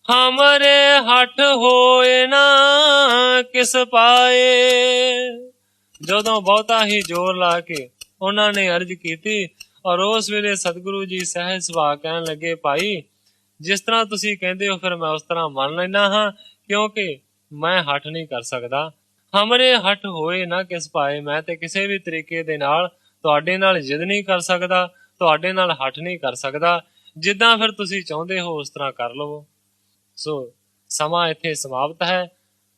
ਹਮਰੇ ਹੱਠ ਹੋਏ ਨਾ ਕਿਸ ਪਾਏ। ਜਦੋਂ ਬਹੁਤਾ ਹੀ ਜ਼ੋਰ ਲਾ ਕੇ ਉਹਨਾਂ ਨੇ ਅਰਜ਼ ਕੀਤੀ ਔਰ ਉਸ ਵੇਲੇ ਸਤਿਗੁਰੂ ਜੀ ਸਹਿਜ ਸੁਭਾਅ ਕਹਿਣ ਲੱਗੇ, ਭਾਈ ਜਿਸ ਤਰ੍ਹਾਂ ਤੁਸੀਂ ਕਹਿੰਦੇ ਹੋ ਫਿਰ ਮੈਂ ਉਸ ਤਰ੍ਹਾਂ ਮੰਨ ਲੈਣਾ ਹਾਂ, ਕਿਉਂਕਿ ਮੈਂ ਹੱਠ ਨਹੀਂ ਕਰ ਸਕਦਾ। ਹਮਰੇ ਹੱਠ ਹੋਏ ਨਾ ਕਿਸ ਪਾਏ, ਮੈਂ ਤੇ ਕਿਸੇ ਵੀ ਤਰੀਕੇ ਦੇ ਨਾਲ ਤੁਹਾਡੇ ਨਾਲ ਜਿੱਦ ਨਹੀਂ ਕਰ ਸਕਦਾ, ਤੁਹਾਡੇ ਨਾਲ ਹੱਠ ਨਹੀਂ ਕਰ ਸਕਦਾ। ਜਿੱਦਾਂ ਫਿਰ ਤੁਸੀਂ ਚਾਹੁੰਦੇ ਹੋ ਉਸ ਤਰ੍ਹਾਂ ਕਰ ਲਵੋ। ਸੋ ਸਮਾਂ ਇੱਥੇ ਸਮਾਪਤ ਹੈ,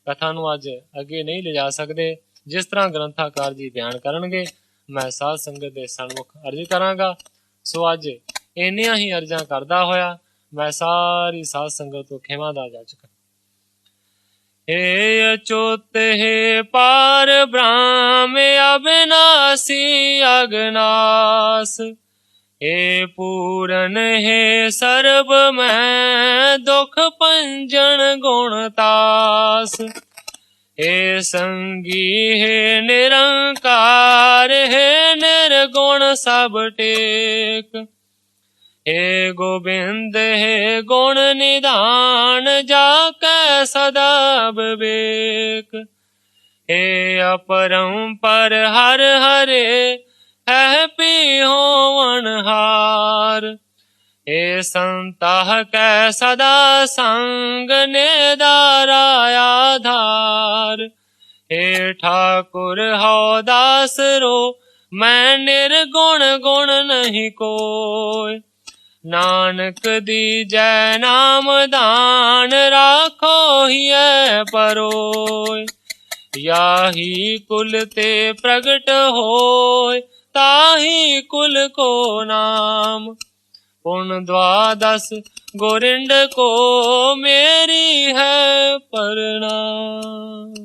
ਕਥਾ ਨੂੰ ਅੱਜ ਅੱਗੇ ਨਹੀਂ ਲਿਜਾ ਸਕਦੇ। ਜਿਸ ਤਰ੍ਹਾਂ ਗ੍ਰੰਥਾਕਾਰ ਜੀ ਬਿਆਨ ਕਰਨਗੇ ਮੈਂ ਸਾਧ ਸੰਗਤ ਦੇ ਸਨਮੁਖ ਅਰਜ਼ ਕਰਾਂਗਾ। ਸੋ ਅੱਜ ਇੰਨੀਆਂ ਹੀ ਅਰਜ਼ਾਂ ਕਰਦਾ ਹੋਇਆ ਮੈਂ ਸਾਰੀ ਸਾਧ ਸੰਗਤ ਤੋਂ ਖਿਮਾ ਦਾ ਜਾਚਕ। हे अच्युत हे पार ब्रह्म अविनाशी अगनाश, हे पूरन हे सर्व में दुख पंजन गुणतास, हे संगी हे निरंकार हे निर्गुण सब टेक, हे गोबिंद हे गुण निधान जाकै सदा विवेक, हे अपरंपर हर हरे है पी होवनहार, हे संताह कै सदा संग नेदारा आधार, हे ठाकुर हौ दासरो मैं निर्गुण गुण नहीं कोय, नानक दीजै नाम दान राखो हिय परोय, याही कुल ते प्रगट होय ताही कुल को नाम, पुन द्वादश गोरिंड को मेरी है प्रणाम।